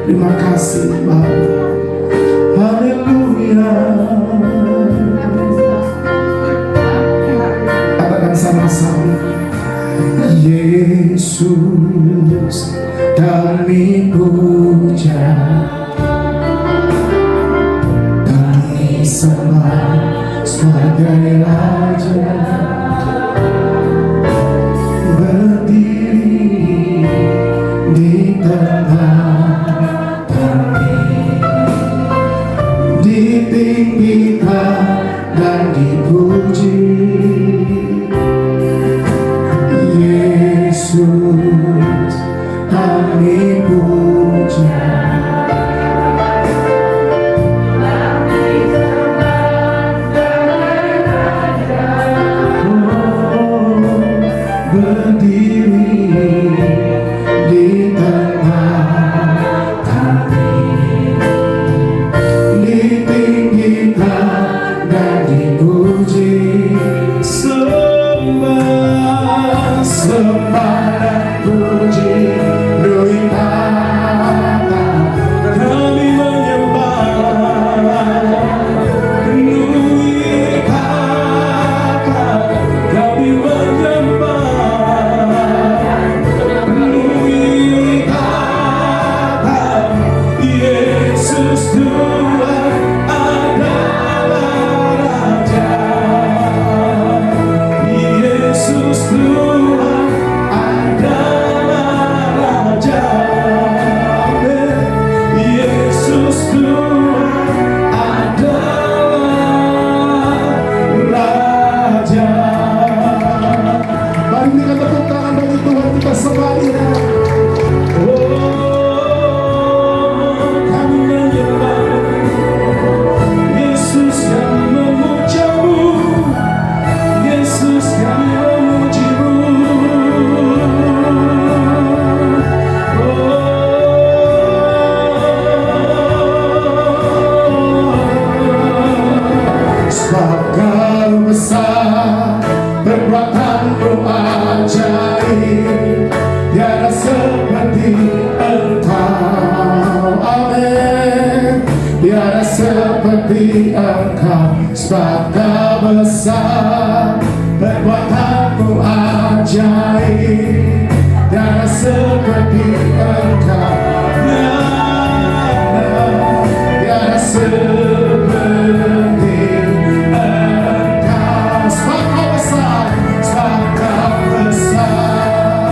Terima kasih Bapa. Haleluya. Katakan sama-sama. Yesus kami puja, kami sembah sebagai Raja, berdiri di tengah kami, ditinggikan dan dipuji. Yesus kami puja, berdiri di tengah kami, ditinggikan dan dipuji. Sembah, sembah dan puji Lui Bapa, kami menyembah Lui Bapa, kami menyembah Lui Bapa. Yesus Tuhan adalah Raja, Yesus Tuhan adalah Raja, Yesus Tuhan adalah Raja. Mari kita tepuk tangan bagi Tuhan, kita sembah Dia. Kami menyembah Yesus, kami memujamu Yesus, kami memujimu. Sebab Kau besar, perbuatanmu ajaib, tiada seperti Engkau. Amin. Tiada seperti Engkau. Sebab Kau besar, perbuatanmu ajaib, tiada seperti Engkau. Tiada seperti Engkau. Sebab Kau besar, sebab Kau besar.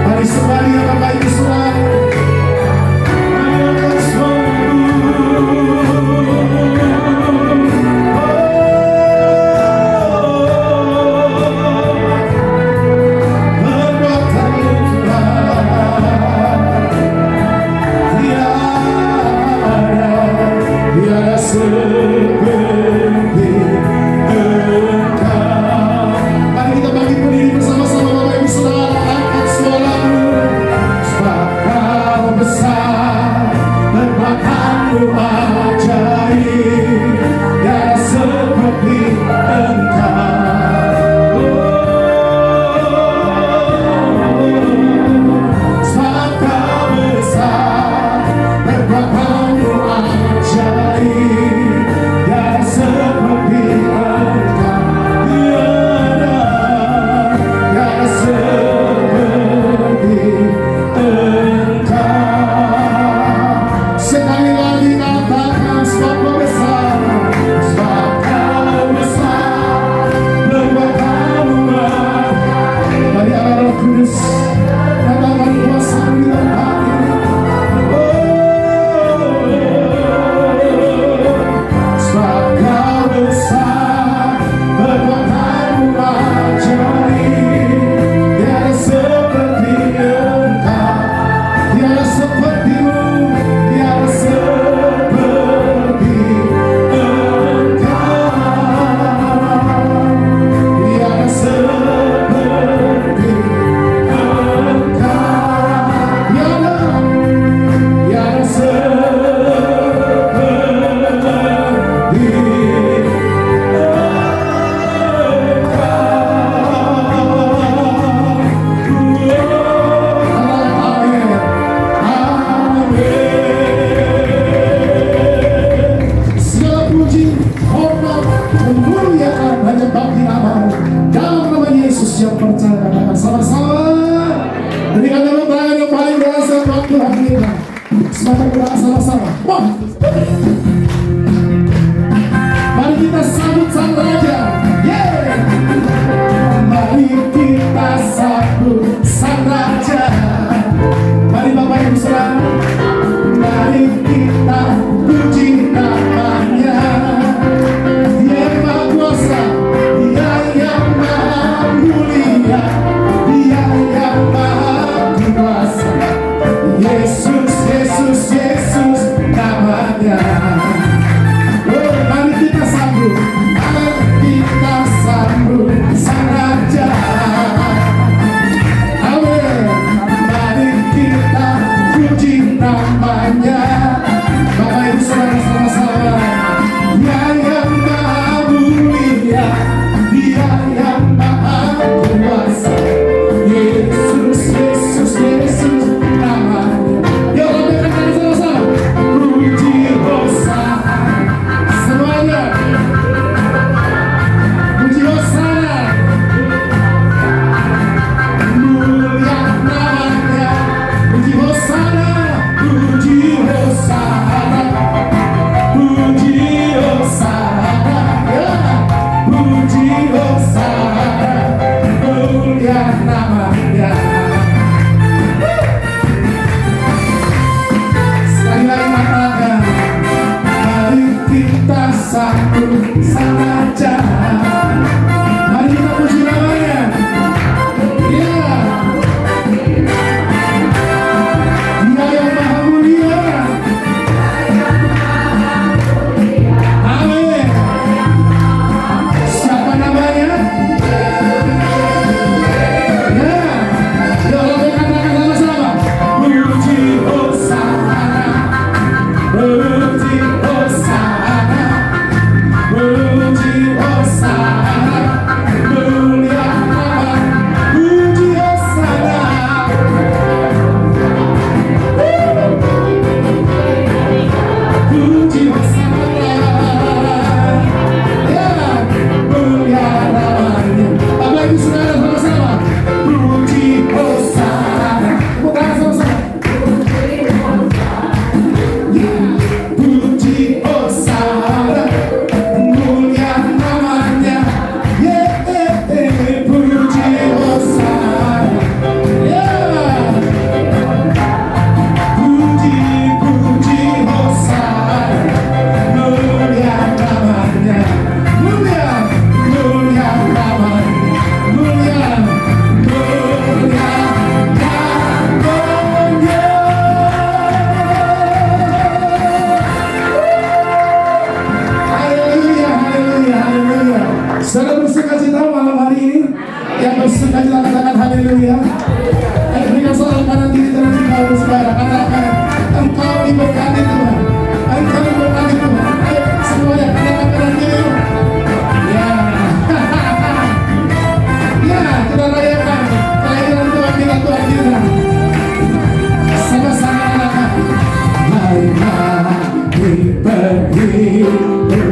Mari sembah Dia Bapak Ibu Saudara. siap percaya, katakan sama-sama. Berikan tepuk tangan yang paling berasa buat Tuhan kita. Semoga kita sama-sama. Wah. Mari kita sambut sang raja. Yeah. Mari kita sambut sang raja. Mari Bapak Ibu Saudara, mari kita puji namanya. Dia yang Maha Kuasa, Dia yang Maha Mulia, Dia yang Maha Kuasa. Yesus, Yesus, Yesus namanya. Oh, mari kita sambut sang raja. Amin. Mari kita puji namanya. Bapak Ibu Saudara sama-sama. Dia yang Maha Mulia, Dia yang Maha Kuasa. Yesus, Yesus, Yesus namanya. Yuk lambaikan tangan sama-sama. Puji Hosana. Semuanya. Puji Hosana. Mulia namanya. Puji Hosana. Puji Hosana. Puji Hosana. Ya. Puji Hosana. Mulia namanya. Sekali lagi katakan, mari kita sambut sang raja. Mari kita puji namanya. Ya. Dia yang Maha Mulia. Amin. Siapa namanya? Ya. Yuk lambaikan tangan sama-sama. Puji Hosana. Puji Hosana. Puji Hosana. Mulia nama. Puji Hosana. Puji Hosana. Ya, mulia namanya. Bapak Ibu Saudara sama-sama. Puji Hosana. Bukan sama-sama. Ya, puji Hosana. Mulia namanya. Puji Hosana. Ya. Puji Hosana. Mulia namanya. Mulia namanya. Mulia namanya. Haleluya, haleluya, haleluya. Saudara bersukacita malam hari ini. Yang bersukacita katakan haleluya. Berikan salam kanan kiri terlebih dahulu saudara. Katakan, engkau diberkati Tuhan. Engkau diberkati Tuhan. Ayo semuanya katakan kanan kiri. Ya. Ya, kita rayakan kelahiran Tuhan kita, Tuhan kita. Sama-sama katakan, mari berhidup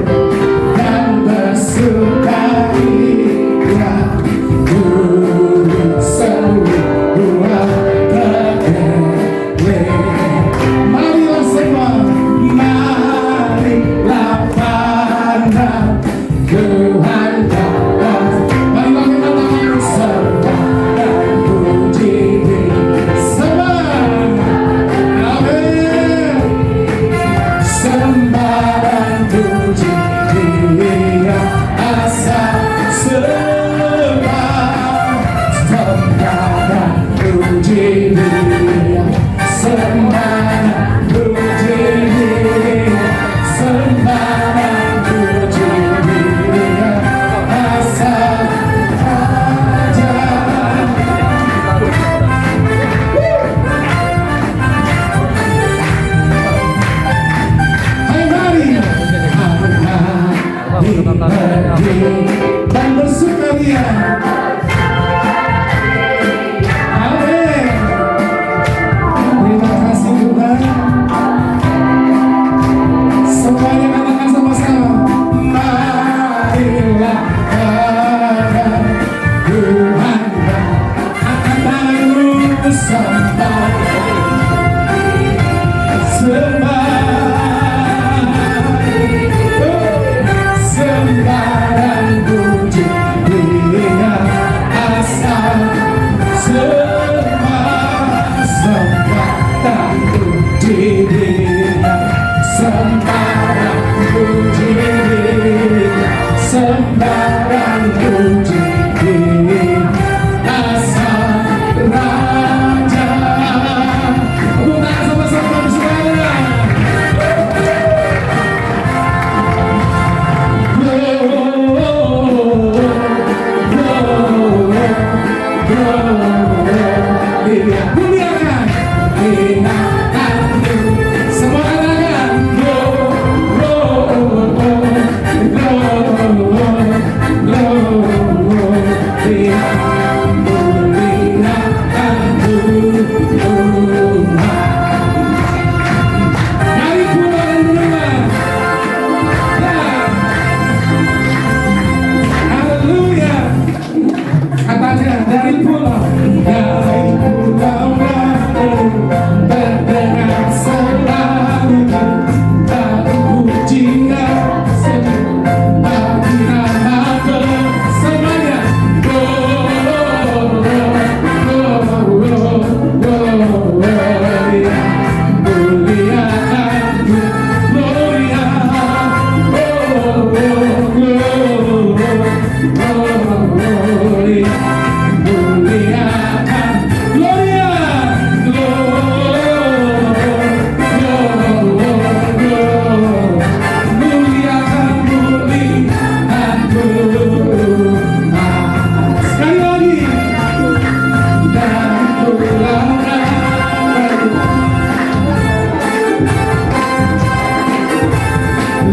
dan bersukaria. Sebuah marilah semua, marilah pandang Tuhan dalam. Marilah kita tangan sembah dan puji sembah. Amin. Sembah dan puji Dia asal sembah. Sembah dan puji Dia. Sembah dan puji Dia. Sembah dan puji Dia asal raja. Hai mari dan bersukaria. Amin. angkat tanganmu sembah, sembarang puji dengan asal sembarang puji dengan sembarang puji sembarang puji dengan asal Raja. Bukan sama-sama semuanya. Muliakan, ingatkanku semua anak-anak. Dari pulau dan rumah, haleluya. Katanya dari pulau terdengar selalu pujian bagi nama semuanya.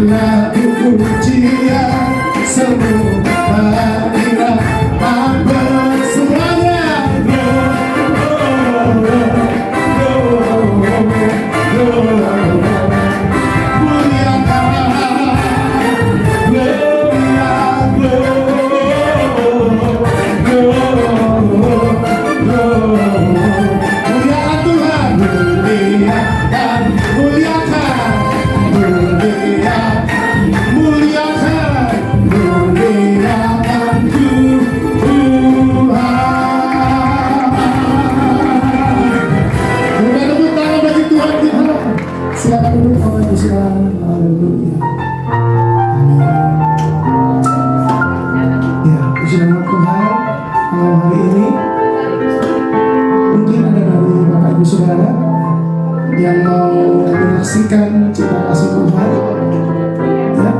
Lagu pujian semua hadirat hamba semuanya. Silakan duduk, Bapak Ibu, silakan. Haleluya. Amin. Ya, puji nama Tuhan. Malam hari ini mungkin ada dari Bapak Ibu Saudara yang mau menyaksikan cita kasih Tuhan. Ya.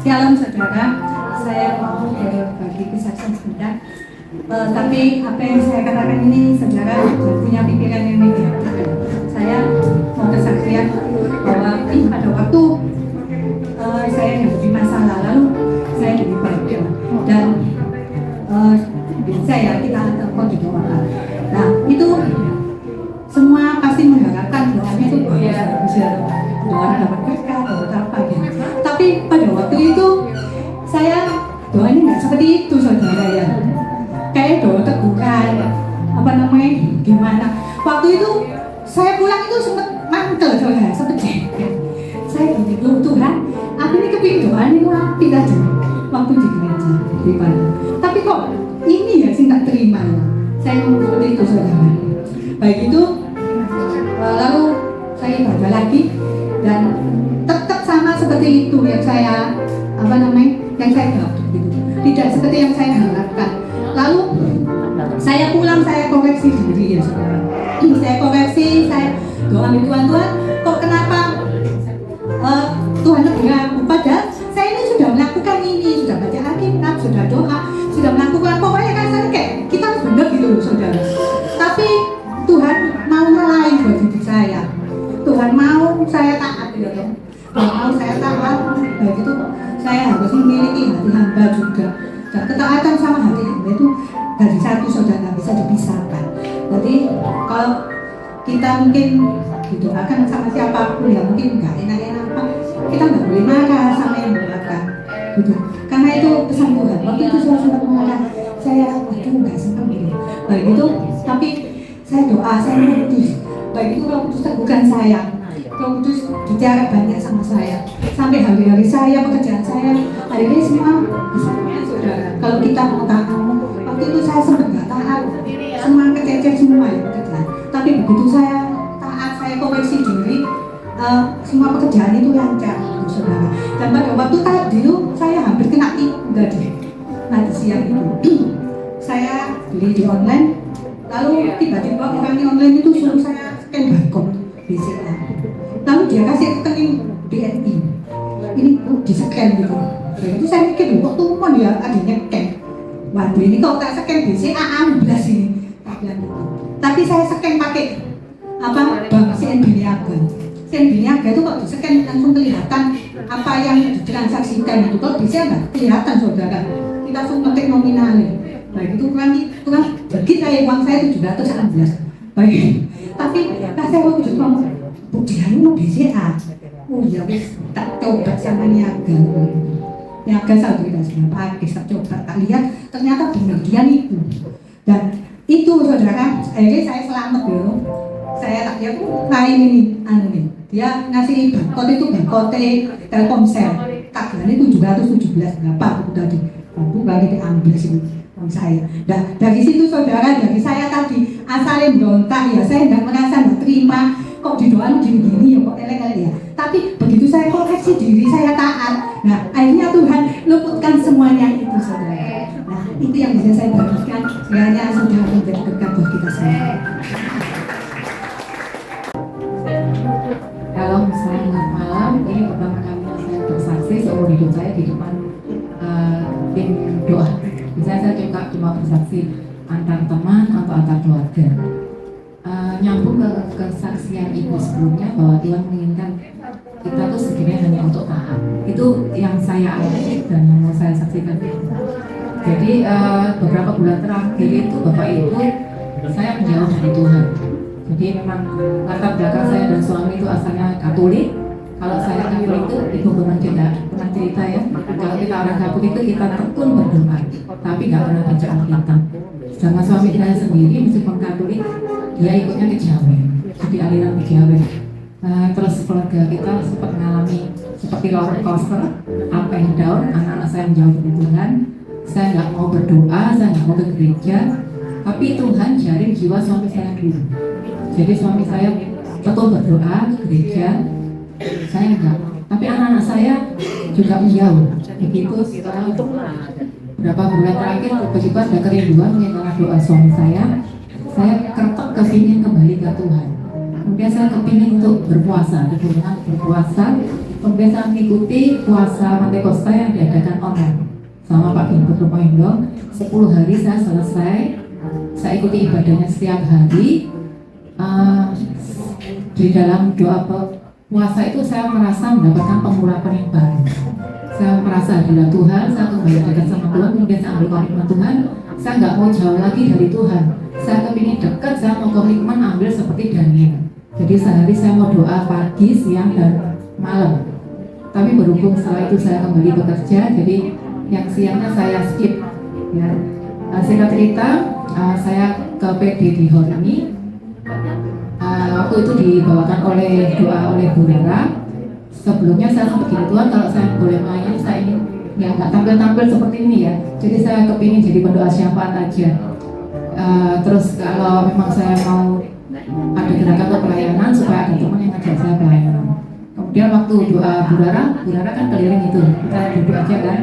Shalom saudara, saya mau berbagi kesaksian sebentar. Tapi apa yang saya katakan ini saudara punya pikiran yang negatif. Saya mau kesaksian bahwa pada waktu saya menghadapi masalah lalu saya dibantu dan saya kita telepon di doa. Nah itu semua pasti mengharapkan doanya itu bisa doa dapat berkah atau apa gitu. Tapi pada waktu itu saya doanya nggak seperti itu saudara ya. Kayak doa terbuka ya. Apa namanya gimana? Waktu itu saya pulang itu sempat mantel saudara, sempat jengkel. Saya gini, loh Tuhan, aku ini kepingin doa ini rapi aja waktu di gereja di Bandung. Tapi kok ini ya sih tak terima ya. Saya ngomong seperti itu saudara. Baik itu lalu saya ibadah lagi dan tetap sama seperti itu yang saya apa namanya yang saya dapat gitu. Tidak seperti yang saya harapkan. Lalu saya pulang, saya koreksi diri ya saudara. Saya koreksi, saya doa sama Tuhan, kok kenapa Tuhan lebih aku? Padahal saya ini sudah melakukan ini, sudah baca Alkitab, sudah doa, sudah melakukan, pokoknya kasarnya kayak kita harus benar gitu loh saudara. Tapi Tuhan mau lain buat hidup saya. Tuhan mau saya taat gitu. Mau saya taat, baik itu saya harus memiliki hati hamba juga. Dan ketaatan sama hati hamba itu dari satu saudara nggak bisa dipisahkan. Jadi kalau kita mungkin didoakan sama siapapun ya mungkin nggak enak-enak apa, kita nggak boleh marah sama yang mendoakan gitu. Karena itu pesan Tuhan. Waktu itu saya sempat mengatakan, saya waduh nggak sempat gitu. Baik itu, tapi saya doa, saya Kudus. Baik itu Roh Kudus teguhkan saya. Roh Kudus bicara banyak sama saya. Sampai hari-hari saya, pekerjaan saya, hari ini semua saudara. Kalau kita mau taat, waktu itu saya sempat nggak taat, semua kececer semua ya pekerjaan. Tapi begitu saya taat, saya koreksi diri, semua pekerjaan itu lancar, saudara. Dan pada waktu tadi itu saya hampir kena tipu tadi. Nanti siang itu saya beli di online, lalu tiba-tiba orang di online itu suruh saya scan barcode BCA. Lalu dia kasih rekening BNI. Ini di scan gitu. Jadi saya mikir, kok tumpon ya adanya scan. Waduh ini kalau tak scan BCA amblas ini. Tapi saya scan pakai apa? Bank CNB Niaga. CNB Niaga itu kok di scan langsung kelihatan apa yang ditransaksikan itu. Kalau BCA nggak kelihatan saudara. Kita langsung ngetik nominalnya. Baik itu kurang bagi saya uang saya 716. Baik. Tapi saya waktu itu ngomong, budihan mau BCA. Oh ya wis tak coba sama Niaga. Niaga satu kita sudah pakai, tak coba tak lihat ternyata benar dia itu. Dan itu saudara, akhirnya saya selamat dulu. Saya tak lihat lain ini, nih. Dia ngasih barcode itu barcode Telkomsel. Tagihannya 717 berapa itu tadi. Waktu kali diambil sini uang saya. Nah dari situ saudara, dari saya tadi asalnya berontak ya, saya nggak merasa nggak terima. Kok di doa gini-gini ya, kok elek-elek ya. Tapi begitu saya koreksi diri, saya taat. Nah akhirnya Tuhan luputkan semuanya itu saudara. Nah itu yang bisa saya bagikan. Kiranya saudara menjadi berkat buat kita semua. Halo, selamat malam. Ini pertama kali saya bersaksi seumur hidup saya di depan tim doa. Biasanya saya cuma bersaksi antar teman atau antar keluarga. Nyambung ke kesaksian ibu sebelumnya bahwa Tuhan menginginkan kita tuh sebenarnya hanya untuk taat. Itu yang saya alami dan yang mau saya saksikan. Jadi beberapa bulan terakhir itu Bapak Ibu saya menjauh dari Tuhan. Jadi memang latar belakang saya dan suami itu asalnya Katolik. Kalau saya Katolik itu ibu pernah cerita ya. Kalau kita orang Katolik itu kita tekun berdoa, tapi nggak pernah baca Alkitab. Sama suami saya sendiri meskipun Katolik, dia ikutnya kejawen, jadi aliran kejawen. Terus keluarga kita sempat mengalami seperti roller coaster, up and down. Anak-anak saya menjauh dari Tuhan. Saya nggak mau berdoa, saya nggak mau ke gereja, tapi Tuhan jaring jiwa suami saya dulu. Jadi suami saya betul berdoa ke gereja, saya enggak. Tapi anak-anak saya juga menjauh. Begitu setelah beberapa bulan terakhir tiba-tiba ada kerinduan mengenai doa suami saya kertek kepingin kembali ke Tuhan. Kemudian saya kepingin untuk berpuasa, dengan berpuasa. Kemudian saya mengikuti puasa Pantekosta yang diadakan online sama Pak Gilbert Rumoindo. 10 hari saya selesai. Saya ikuti ibadahnya setiap hari. Di dalam doa puasa itu saya merasa mendapatkan pengurapan yang baru. Saya merasa hadirat Tuhan, saya kembali dekat sama Tuhan. Kemudian saya ambil komitmen Tuhan, saya nggak mau jauh lagi dari Tuhan. Saya kepingin dekat, saya mau komitmen ambil seperti Daniel. Jadi sehari saya mau doa pagi, siang, dan malam. Tapi berhubung setelah itu saya kembali bekerja, jadi yang siangnya saya skip. Ya. Singkat cerita, saya ke PD di Hor ini. Waktu itu dibawakan oleh doa oleh Bu Rara. Sebelumnya saya sempat gini, Tuhan kalau saya boleh melayani, saya ingin ya nggak tampil-tampil seperti ini ya. Jadi saya kepingin jadi pendoa syafaat aja. Terus kalau memang saya mau ada gerakan untuk pelayanan supaya ada teman yang ngajak saya pelayanan. Kemudian waktu doa Bu Rara kan keliling itu, kita duduk aja kan.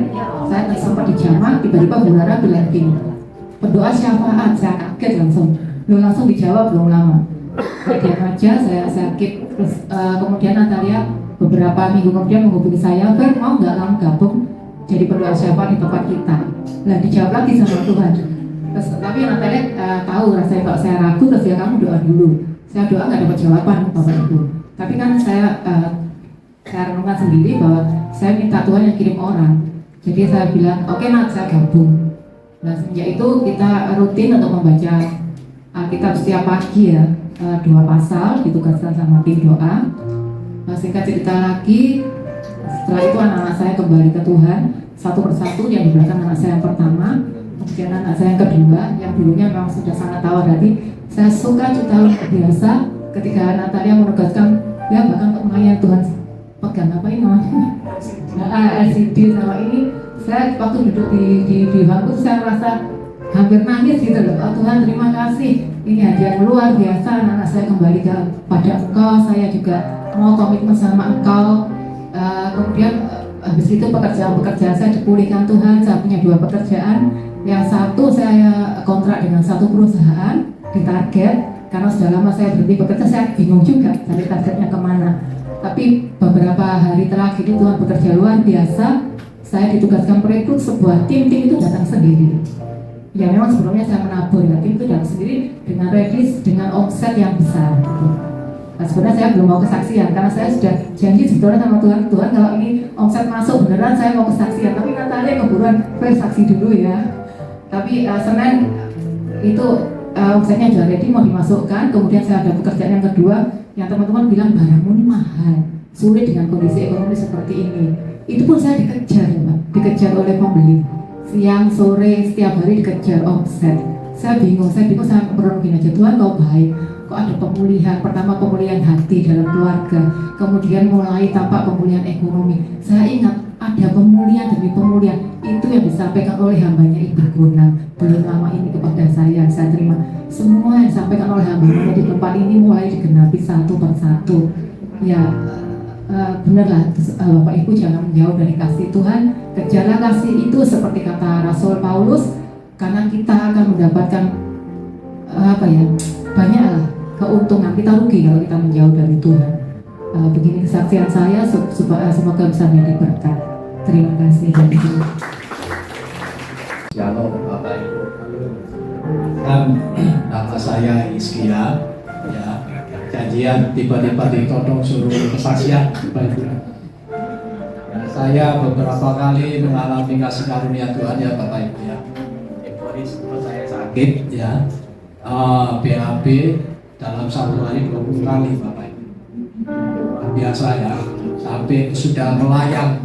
Saya sempat di jamak, tiba-tiba Bu Rara bilang gini, pendoa syafaat. Saya kaget langsung, belum langsung dijawab belum lama. Diam aja, saya sakit. Terus kemudian Natalia beberapa minggu kemudian menghubungi saya, Fer mau nggak kamu gabung jadi pendoa syafaat di tempat kita? Nah dijawab lagi sama Tuhan. Terus tapi Natalia tahu rasanya kalau saya ragu, terus ya kamu doa dulu. Saya doa nggak dapat jawaban Bapak Ibu. Tapi kan saya renungkan sendiri bahwa saya minta Tuhan yang kirim orang. Jadi saya bilang oke Nat, saya gabung. Nah semenjak itu kita rutin untuk membaca Alkitab setiap pagi ya. 2 pasal ditugaskan sama tim doa. Singkat cerita lagi, setelah itu anak-anak saya kembali ke Tuhan. satu persatu. Yang di belakang anak saya yang pertama, kemudian anak saya yang kedua, yang dulunya memang sudah sangat tawar hati. Saya suka cerita biasa ketika Natalia menegaskan, ya bahkan kemungkinan Tuhan pegang apa ini namanya, LCD sama ini. Saya waktu duduk di bangku saya merasa hampir nangis gitu loh. Oh Tuhan, terima kasih, ini hadiah luar biasa, anak saya kembali kepada Engkau, saya juga mau komitmen sama Engkau. Kemudian habis itu pekerjaan saya dipulihkan Tuhan. Saya punya 2 pekerjaan. Yang satu saya kontrak dengan satu perusahaan di target, karena sudah lama saya berhenti bekerja, saya bingung juga dari targetnya kemana. Tapi beberapa hari terakhir Tuhan bekerja luar biasa. Saya ditugaskan merekrut sebuah tim itu datang sendiri. Ya memang sebelumnya saya menabur, ya tim itu datang sendiri dengan redis, dengan omset yang besar. Nah, sebenarnya saya belum mau kesaksian karena saya sudah janji sebetulnya sama Tuhan, kalau ini omset masuk beneran saya mau kesaksian. Tapi Natalia keburuan, saksi dulu ya. Tapi Senin itu omsetnya sudah ready mau dimasukkan. Kemudian saya ada pekerjaan yang kedua, yang teman-teman bilang barangmu ini mahal, sulit dengan kondisi ekonomi seperti ini. Itu pun saya dikejar oleh pembeli. Siang, sore, setiap hari dikejar omset. Saya bingung, saya merenung gini aja, Tuhan Kau baik. Kok ada pemulihan, pertama pemulihan hati dalam keluarga, kemudian mulai tampak pemulihan ekonomi. Saya ingat ada pemulihan demi pemulihan, itu yang disampaikan oleh hambanya Ibu Gunang belum lama ini kepada saya terima. Semua yang disampaikan oleh hambanya di tempat ini mulai digenapi satu persatu. Ya benerlah Bapak Ibu, jangan menjauh dari kasih Tuhan. Kejarlah kasih itu seperti kata Rasul Paulus, karena kita akan mendapatkan banyaklah keuntungan. Kita rugi kalau kita menjauh dari Tuhan. Begini kesaksian saya, semoga bisa menjadi berkat. Terima kasih. Shalom Bapak Ibu. Dan nama saya Iskia, ya. Janjian tiba-tiba ditodong suruh kesaksian Bapak Ibu. Ya, saya beberapa kali mengalami kasih karunia Tuhan ya Bapak Ibu ya. Sempat saya sakit ya, BAB dalam satu hari 20 kali Bapak Ibu. Luar biasa ya, sampai sudah melayang,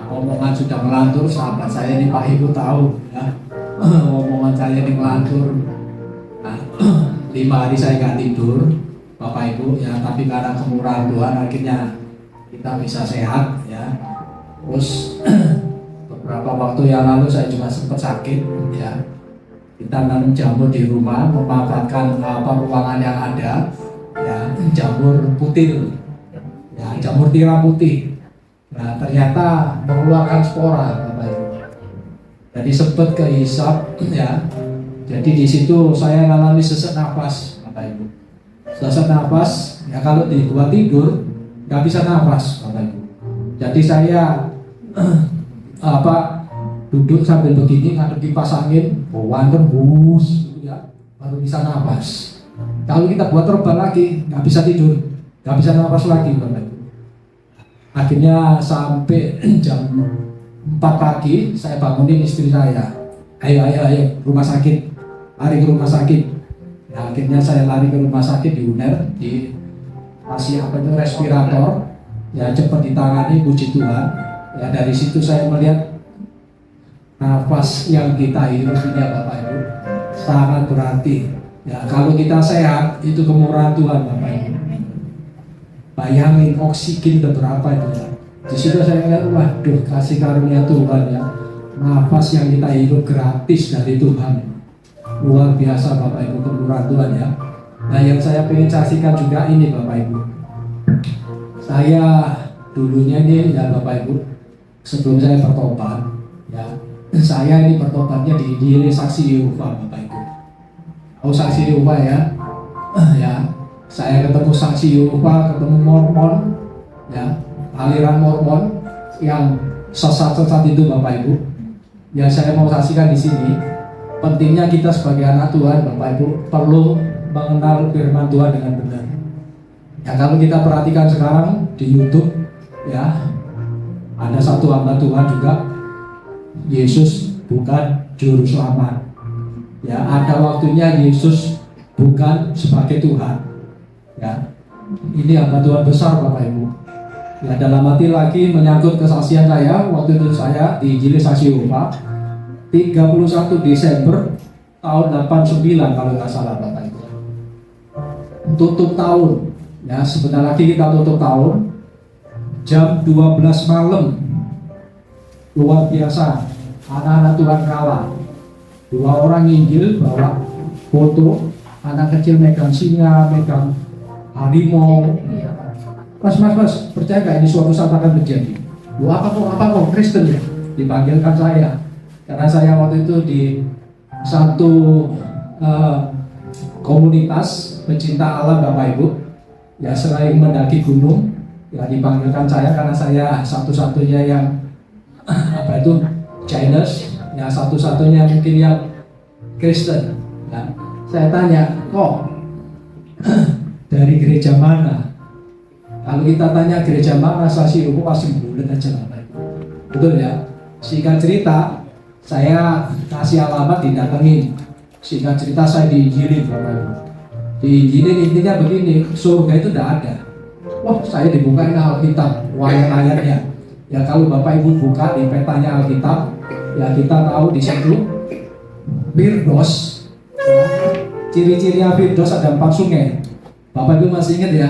omongan sudah melantur. Sahabat saya ini Pak Ibu tahu ya, omongan saya ini melantur. Nah, 5 hari saya nggak tidur Bapak Ibu ya, tapi karena kemurahan Tuhan akhirnya kita bisa sehat ya. Terus beberapa waktu yang lalu saya juga sempat sakit ya. Kita nanam jamur di rumah, memanfaatkan ruangan yang ada ya, jamur putih ya, jamur tiram putih. Nah ternyata mengeluarkan spora Bapak Ibu. Jadi sempat kehisap ya. Jadi di situ saya mengalami sesak nafas Bapak Ibu. Sesak nafas ya, kalau dibuat tidur nggak bisa nafas Bapak Ibu. Jadi saya duduk sambil begini ngadep kipas angin, bawa tembus gitu ya, baru bisa nafas. Kalau kita buat terbang lagi nggak bisa tidur, nggak bisa nafas lagi Bapak Ibu. Akhirnya sampai jam 4 pagi saya bangunin istri saya, ayo rumah sakit, lari ke rumah sakit. Ya, akhirnya saya lari ke rumah sakit di UNER, kasih respirator ya, cepat ditangani, puji Tuhan ya. Dari situ saya melihat nafas yang kita hirup ini ya Bapak Ibu sangat berarti ya. Kalau kita sehat itu kemurahan Tuhan Bapak Ibu. Bayangin oksigen udah berapa itu ya. Di situ saya lihat, waduh kasih karunia Tuhan ya. Nafas yang kita hirup gratis dari Tuhan. Luar biasa Bapak Ibu, kemurahan Tuhan ya. Nah yang saya ingin saksikan juga ini Bapak Ibu. Saya dulunya ini ya Bapak Ibu, sebelum saya bertobat ya, saya ini bertobatnya di Saksi Yehova Bapak Ibu. Saksi Yehova ya. Ya, saya ketemu Saksi Yehova, ketemu Mormon ya, aliran Mormon yang sesat-sesat itu Bapak Ibu. Ya saya mau saksikan di sini, pentingnya kita sebagai anak Tuhan Bapak Ibu perlu mengenal firman Tuhan dengan benar. Ya kalau kita perhatikan sekarang di YouTube ya, ada satu hamba Tuhan juga, Yesus bukan juru selamat. Ya, ada waktunya Yesus bukan sebagai Tuhan. Ya, ini hamba Tuhan besar Bapak Ibu. Ya, dalam arti lagi menyangkut kesaksian saya, waktu itu saya diinjili saksi Yehova 31 Desember tahun 89 kalau nggak salah Bapak Ibu. Tutup tahun, ya sebentar lagi kita tutup tahun, jam 12 malam, luar biasa, anak-anak Tuhan kalah. 2 orang Injil bawa foto, anak kecil megang singa, megang harimau. Mas, percaya gak ini suatu saat akan terjadi? Apa kok Kristen ya? Dipanggilkan saya, karena saya waktu itu di satu komunitas pecinta alam Bapak Ibu, ya selain mendaki gunung, ya dipanggilkan saya karena saya satu-satunya yang Chinese, ya satu-satunya mungkin yang Kristen. Nah, saya tanya, kok dari gereja mana? Kalau kita tanya gereja mana, saksi hukum pasti bulat aja Bapak Ibu. Betul ya? Singkat cerita, saya kasih alamat didatengin. Singkat cerita saya diinjilin Bapak Ibu. Diinjilin intinya begini, surga itu tidak ada. Wah, saya dibukain Alkitab, ayat-ayatnya. Ya kalau Bapak Ibu buka di petanya Alkitab, ya kita tahu di situ Firdaus. Ciri-cirinya Firdaus ada 4 sungai. Bapak Ibu masih ingat ya?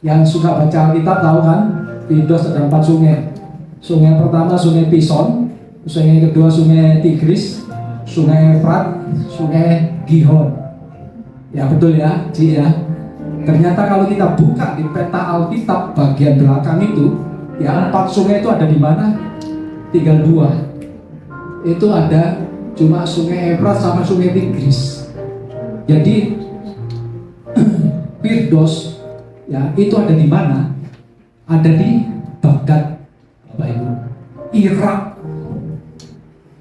Yang suka baca Alkitab tahu kan? Firdaus ada 4 sungai. Sungai pertama sungai Pison, sungai kedua sungai Tigris, sungai Efrat, sungai Gihon. Ya betul ya, Ci ya. Ternyata kalau kita buka di peta Alkitab bagian belakang itu, ya 4 sungai itu ada di mana? Tinggal 2. Itu ada cuma sungai Efrat sama sungai Tigris. Jadi Firdaus ya itu ada di mana? Ada di Baghdad, Bapak Ibu, Irak.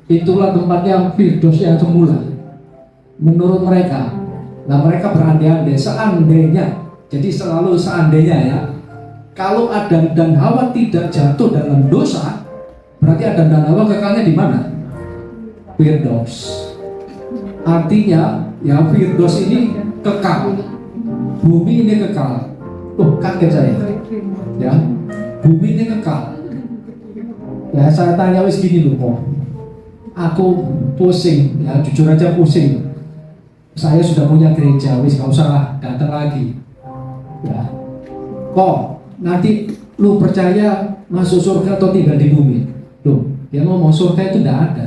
Itulah tempatnya Firdaus yang semula menurut mereka. Nah mereka berandai-andai seandainya, jadi selalu seandainya ya, kalau Adam dan Hawa tidak jatuh dalam dosa, berarti Adam dan Hawa kekalnya di mana? Firdaus. Artinya ya Firdaus ini kekal, bumi ini kekal. Oh kaget saya ya, bumi ini kekal. Ya saya tanya wis gini loh kok, aku pusing ya, jujur aja pusing. Saya sudah punya gereja, wis gak usah datang lagi ya. Kok nanti lu percaya masuk surga atau tinggal di bumi? Loh, dia ngomong surga itu tidak ada.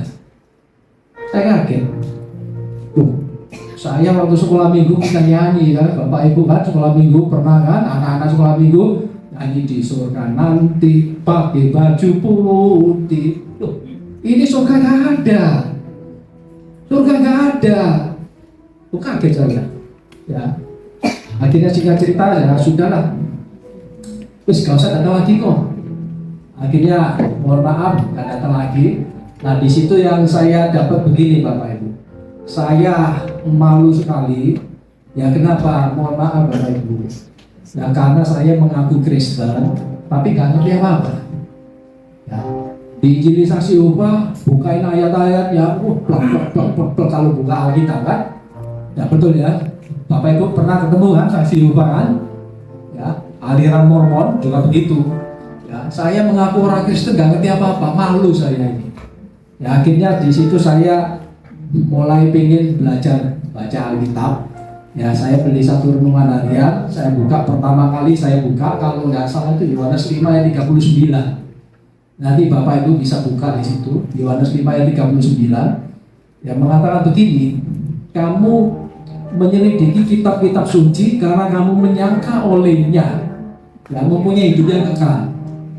Saya kaget. Loh, saya waktu sekolah minggu kita nyanyi kan, Bapak Ibu kan sekolah minggu pernah kan, anak-anak sekolah minggu nyanyi di surga nanti pakai baju putih. Loh, ini surga gak ada. Surga gak ada. Bukan kaget saya ya. Akhirnya singkat cerita ya sudahlah, terus gak usah datang lagi kok. Akhirnya mohon maaf gak datang lagi. Nah di situ yang saya dapat begini Bapak Ibu, saya malu sekali ya. Kenapa? Mohon maaf Bapak Ibu ya, karena saya mengaku Kristen tapi gak ngerti apa-apa ya. Diinjili saksi Yehova, bukain ayat-ayat ya, plak kalau buka Alkitab kan. Ya betul ya, Bapak Ibu pernah ketemu kan saksi Yehova kan? Ya, aliran Mormon juga begitu. Ya, saya mengaku orang Kristen gak ngerti apa-apa, malu saya ini. Ya akhirnya di situ saya mulai pengen belajar baca Alkitab. Ya saya beli satu renungan harian, saya buka pertama kali saya buka kalau nggak salah itu Yohanes 5 ayat 39. Nanti Bapak Ibu bisa buka di situ Yohanes 5 ayat 39. Yang mengatakan begini, kamu menyelidiki kitab-kitab suci karena kamu menyangka olehnya yang mempunyai hidup yang kekal.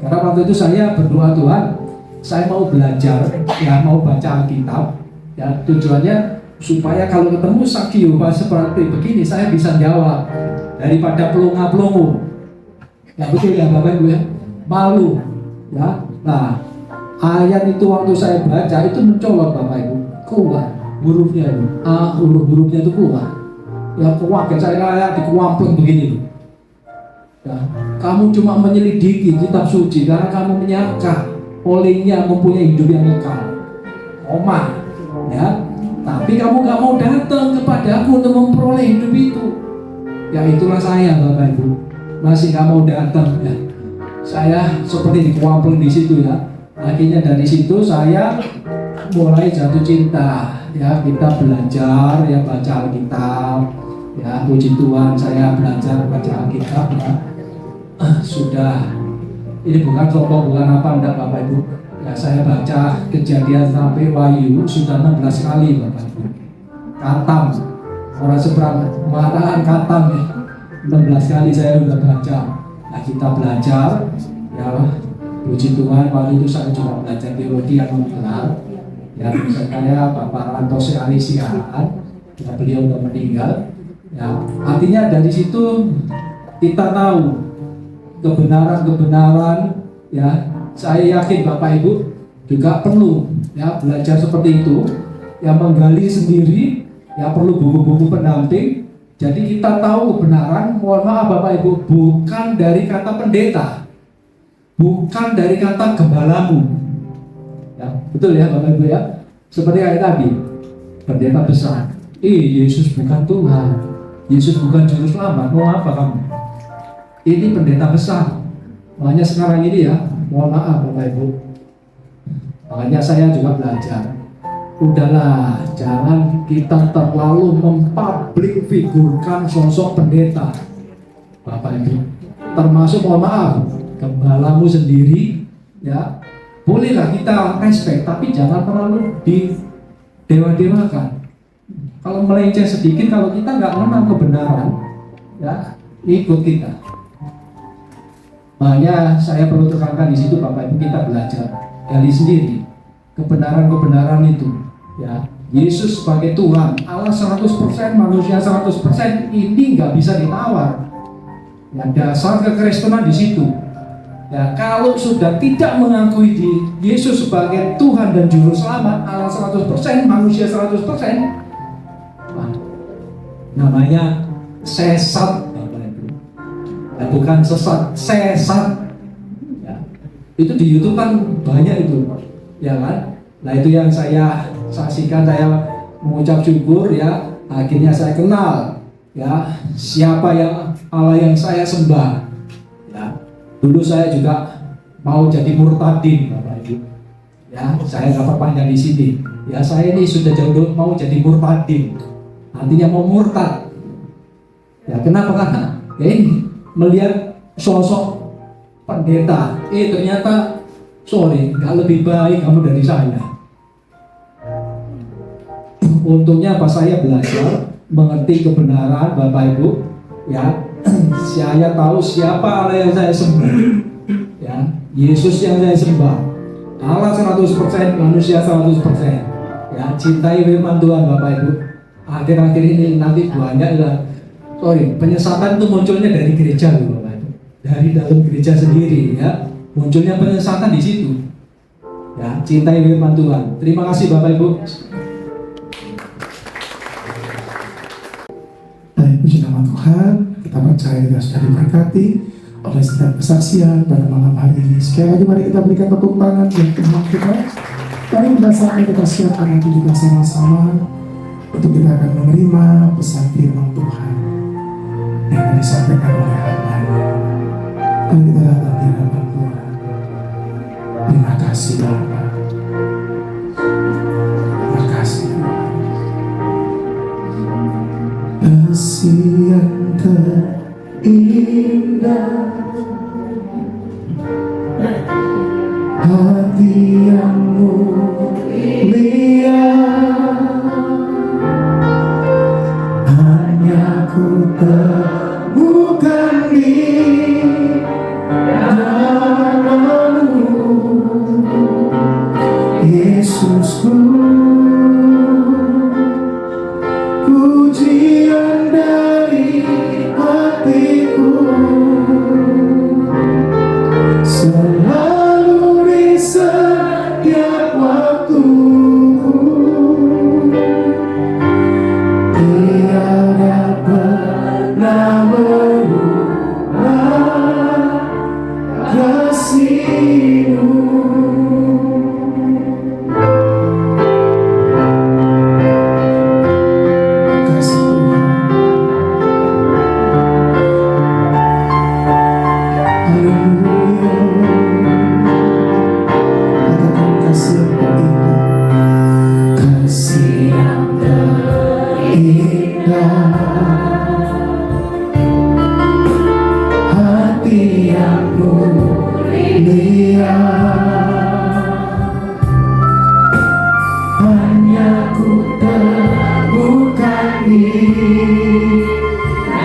Karena waktu itu saya berdoa, Tuhan, saya mau belajar, ya mau baca Alkitab, ya tujuannya supaya kalau ketemu saksi Yehova seperti begini saya bisa jawab daripada pelongo-pelongo. Ya betul ya Bapak Ibu ya, malu ya. Nah ayat itu waktu saya baca itu mencolok Bapak Ibu, keluar hurufnya itu, huruf-hurufnya itu keluar. Ya kaget saya kayak dikuampleng begini. Ya, kamu cuma menyelidiki kitab suci karena kamu menyangka olehnya mempunyai hidup yang kekal. Koma, ya. Tapi kamu gak mau datang kepada aku untuk memperoleh hidup itu. Ya itulah saya Bapak Ibu, masih gak mau datang ya. saya seperti dikuampul di situ ya. Akhirnya dari situ saya mulai jatuh cinta ya. Kita belajar ya, baca Alkitab ya, puji Tuhan saya belajar baca Alkitab ya. Sudah, ini bukan sombong, bukan apa enggak Bapak Ibu ya, saya baca Kejadian sampai Wahyu sudah 16 kali Bapak Ibu. Katam, orang seberang mengatakan katam ya, 16 kali saya sudah baca. Nah kita belajar ya, puji Tuhan. Waktu itu saya juga belajar teologi yang mengelar ya. Saya Bapak Rantose Alisiaan ya, beliau sudah meninggal ya. Artinya dari situ kita tahu kebenaran ya. Saya yakin Bapak Ibu juga perlu ya belajar seperti itu ya, menggali sendiri ya, perlu buku-buku pendamping. Jadi kita tahu kebenaran. Mohon maaf Bapak Ibu, bukan dari kata pendeta, bukan dari kata gembalamu ya, betul ya Bapak Ibu ya. Seperti kayak tadi pendeta besar, Yesus bukan Tuhan, Yesus bukan juru selamat. Mau apa kamu? Ini pendeta besar. Makanya sekarang ini ya, mohon maaf Bapak Ibu, makanya saya juga belajar. Udahlah, jangan kita terlalu mempublik figurkan sosok pendeta Bapak Ibu. Termasuk mohon maaf, gembalamu sendiri ya. Bolehlah kita respect, tapi jangan terlalu didewa-dewakan. Kalau melenceng sedikit, kalau kita nggak mengenal kebenaran ya, ikut kita. Makanya saya perlu tekankan di situ Bapak Ibu, kita belajar gali sendiri kebenaran-kebenaran itu ya. Yesus sebagai Tuhan, Allah 100%, manusia 100%, ini nggak bisa ditawar ya. Dasar kekristenan di situ ya. Kalau sudah tidak mengakui di Yesus sebagai Tuhan dan Juru Selamat, Allah 100%, manusia 100%, nah, namanya sesat. Nah, bukan sesat, sesat ya. Itu di YouTube kan banyak itu ya kan. Nah itu yang saya saksikan, saya mengucap syukur ya. Akhirnya saya kenal ya siapa yang Allah yang saya sembah ya. Dulu saya juga mau jadi murtadin Bapak Ibu ya. Saya nggak perpanjang di sini ya. Saya ini sudah jauh mau jadi murtadin, artinya mau murtad ya. Kenapa? Karena ya ini melihat sosok pendeta, ternyata sorry, nggak lebih baik kamu dari saya. Untungnya apa, saya belajar mengerti kebenaran Bapak Ibu ya. Saya tahu siapa Allah yang saya sembah ya. Yesus yang saya sembah, Allah 100%, manusia 100% ya. Cintai firman Tuhan Bapak Ibu. Akhir-akhir ini nanti banyak lah, penyesatan itu munculnya dari gereja loh Bapak Ibu. Dari dalam gereja sendiri ya, munculnya penyesatan di situ ya. Cintai firman Tuhan. Terima kasih Bapak Ibu. Baik, puji nama Tuhan. Kita percaya kita sudah diberkati oleh setiap kesaksian pada malam hari ini. Sekali lagi mari kita berikan tepuk tangan buat Tuhan kita. Mari kita sampai kita siapkan nanti juga sama-sama untuk kita akan menerima pesan firman Tuhan yang akan disampaikan oleh hamba-Nya. Mari kita datang di hadapan Tuhan. Terima kasih Bapa. Terima kasih Tuhan. Kasih yang terindah, hati yang mulia, hanya ku temukan di dalam-Mu, Yesusku. Pujian dari hatiku selalu di setiap waktu. Tiada pernah berubah kasih-Mu. indah, hati yang mulia, hanya ku temukan di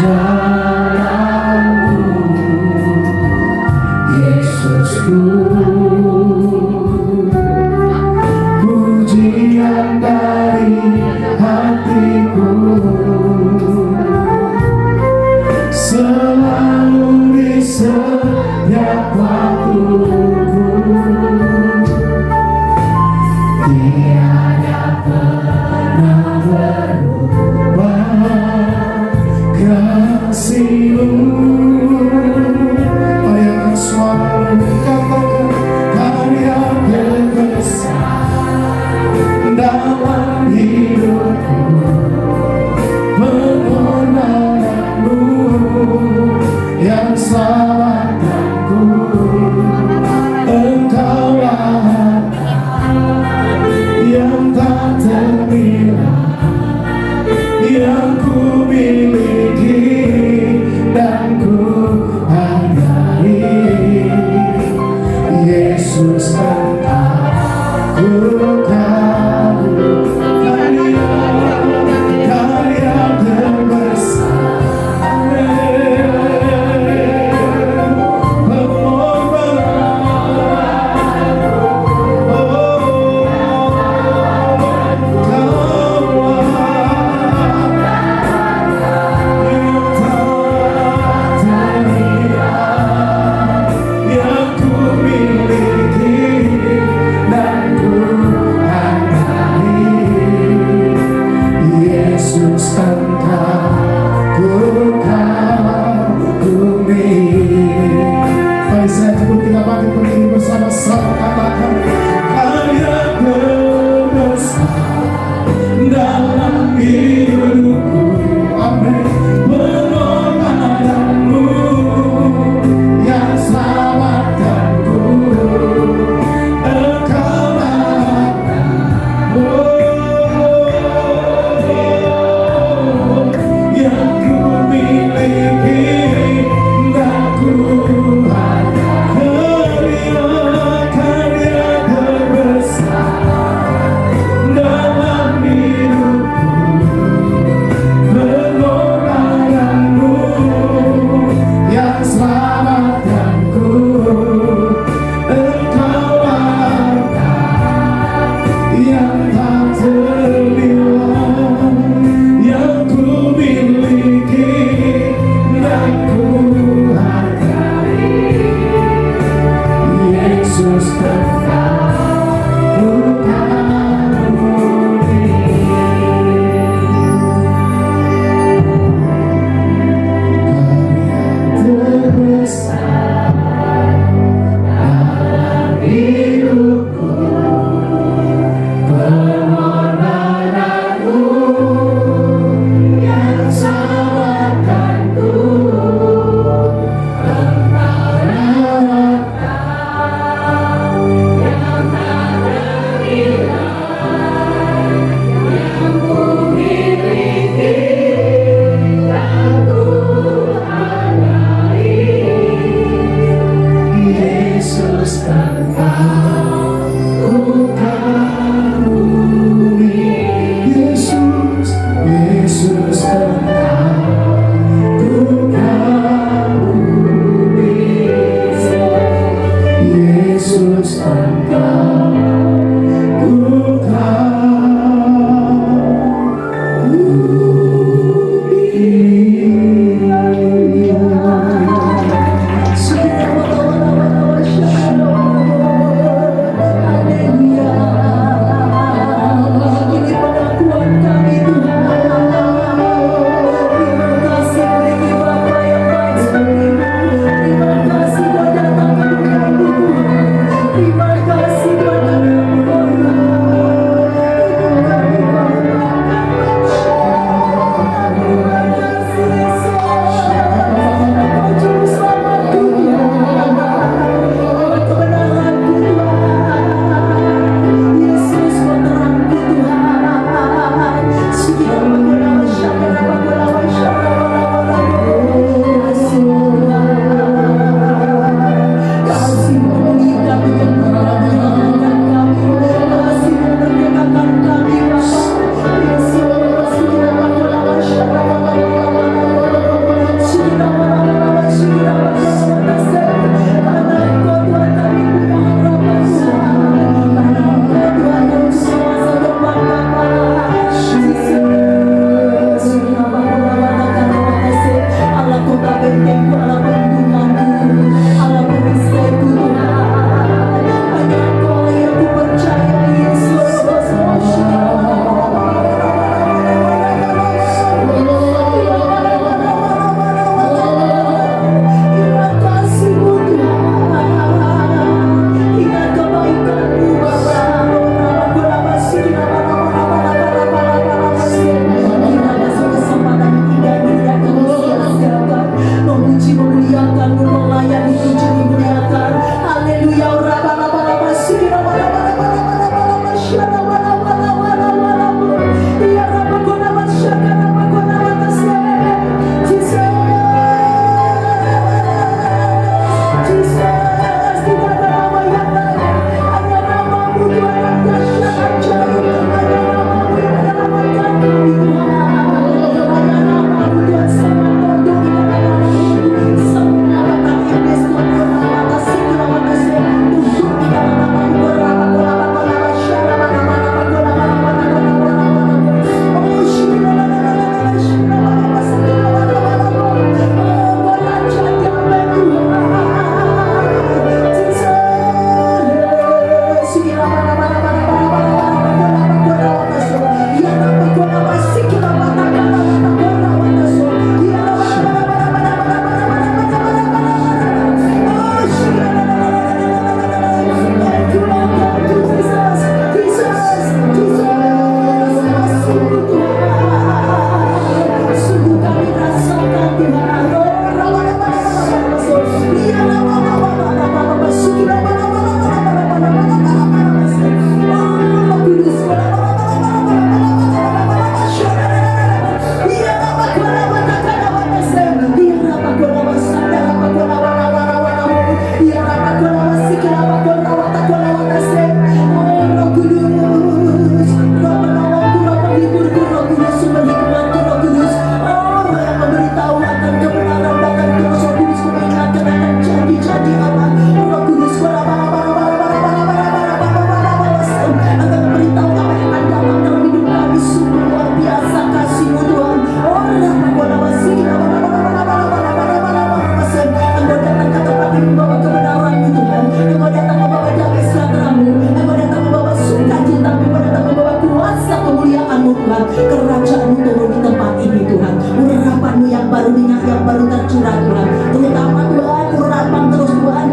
dalam-Mu, Yesusku. Pujian dari hatiku selalu di setiap waktuku, tiada pernah berubah kasih-Mu. Bayangkan suara katakan karya terbesar dalam hidupku, pengorbanan-Mu yang selamatkanku. Engkaulah yang tak ternilai, yang ku miliki dan ku hargai. Yesus Engkau ku kagumi, karya terbesar, Yesus Engkau ku kagumi. Mari saya cukup kita bangkit berdiri bersama-sama, katakan karya terbesar dalam hidupku. Amin. Pengorbanan-Mu yang selamatkanku. Engkaulah yang ku miliki dan ku hargai. Karya terbesar dalam hidupku, pengorbanan-Mu yang selamatkanku. Engkaulah yang tak ternilai, yang ku miliki dan ku hargai. Yesus Engkau ku kagumi. Karya terbesar dalam hidupku, pengorbanan-Mu yang selamatkanku. Engkaulah yang tak ternilai, yang ku miliki dan ku hargai. Yesus Engkau ku kagumi. Yesus, Yesus Engkau ku kagumi. Yesus Engkau ku kagumi. yang baru tercurah Tuhan. Terutama Tuhan, urapan terus Tuhan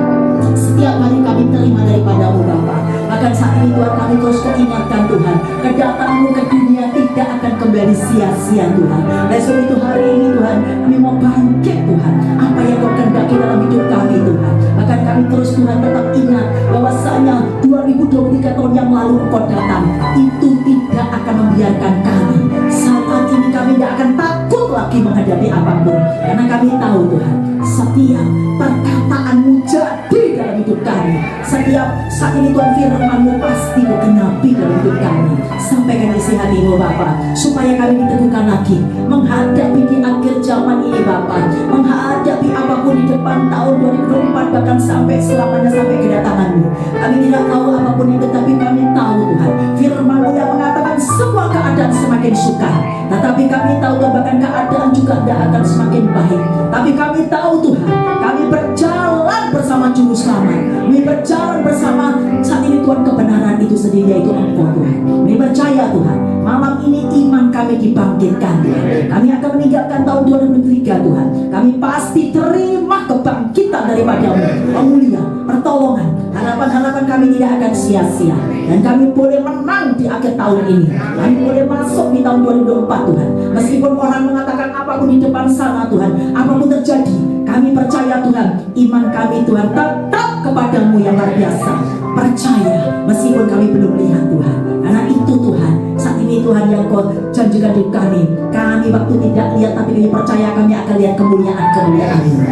setiap hari kami terima daripada-Mu Bapa. Bahkan saat ini Tuhan kami terus mengingatkan Tuhan, kedatangan-Mu ke dunia tidak akan kembali sia-sia Tuhan. Dan sebab itu hari ini Tuhan kami mau bangkit Tuhan, apa yang Kau kehendaki dalam hidup kami Tuhan. Bahkan kami terus Tuhan tetap ingat bahwasanya 2023 tahun yang lalu Engkau datang, itu tidak akan membiarkan kami. Saat ini kami tidak akan takut lagi menghadapi apapun, karena kami tahu Tuhan, setiap perkataan-Mu jadi dalam hidup kami. Setiap saat ini Tuhan firman-Mu pasti digenapi dalam hidup kami. Sampaikan isi hati-Mu Bapa, supaya kami diteguhkan lagi menghadapi di akhir zaman ini Bapa, menghadapi apapun di depan tahun 2024, bahkan sampai selamanya, sampai kedatangan-Mu. Kami tidak tahu apapun itu, tapi kami tahu Tuhan, firman-Mu yang mengatakan semua keadaan semakin sukar, tetapi kami tahu Tuhan, bahkan keadaan juga tidak akan semakin baik. Tapi kami tahu Tuhan, kami berjalan bersama Juru Selamat. Kami berjalan bersama saat ini Tuhan, kebenaran itu sendiri, yaitu Engkau Tuhan. Kami percaya Tuhan, malam ini iman kami dibangkitkan Tuhan. Kami akan meninggalkan tahun 2003 Tuhan. Kami pasti terima kebangkitan daripada-Mu, pemulihan, pertolongan. Harapan-harapan kami tidak akan sia-sia, dan kami boleh menang di akhir tahun ini. Kami boleh masuk di tahun 2024 Tuhan. Meskipun orang mengatakan apapun di depan sana Tuhan, apapun terjadi, kami percaya Tuhan, iman kami Tuhan tetap kepada-Mu yang luar biasa. Percaya meskipun kami belum lihat Tuhan, karena itu Tuhan, saat ini Tuhan yang Kau janjikan hidup kami. Kami waktu tidak lihat, tapi kami percaya kami akan lihat kemuliaan-kemuliaan-Mu.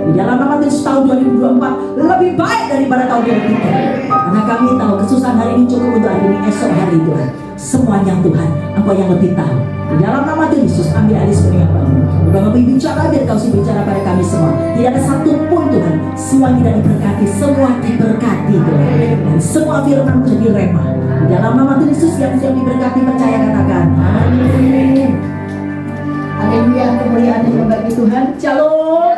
Di dalam nama Yesus, tahun 2024 lebih baik daripada tahun 2003. Karena kami tahu kesusahan hari ini cukup untuk hari ini, esok hari Tuhan. Semuanya Tuhan, Engkau yang lebih tahu. Di dalam nama Yesus, ambil alih sepenuhnya Bapa. Udah Kau bicara, biar Kau sih bicara pada kami semua. Tidak ada satupun Tuhan, semua tidak diberkati, semua diberkati Tuhan. Dan semua firman menjadi rema. Di dalam nama Yesus yang siap diberkati, percaya katakan amin. Haleluya, kemuliaan yang bagi Tuhan. Shalom.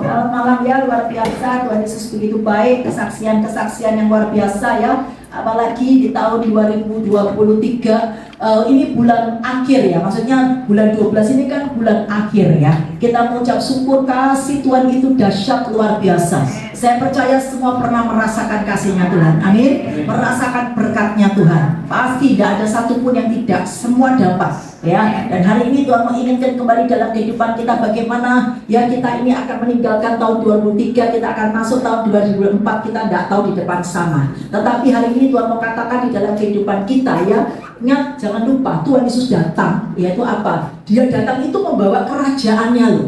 Selamat malam ya, luar biasa. Tuhan Yesus begitu baik, kesaksian-kesaksian yang luar biasa ya. Apalagi di tahun 2023 ini bulan akhir ya, maksudnya bulan 12 ini kan bulan akhir ya. Kita mengucap syukur, kasih Tuhan itu dahsyat luar biasa. Saya percaya semua pernah merasakan kasihnya Tuhan, amin. Merasakan berkatnya Tuhan. Pasti tidak ada satupun yang tidak, semua dapat ya. Dan hari ini Tuhan menginginkan kembali dalam kehidupan kita bagaimana ya, kita ini akan meninggalkan tahun 2003, kita akan masuk tahun 2004, kita tidak tahu di depan sana. Tetapi hari ini Tuhan mau katakan di dalam kehidupan kita ya, ingat, jangan lupa Tuhan Yesus datang, yaitu apa? Dia datang itu membawa kerajaannya loh.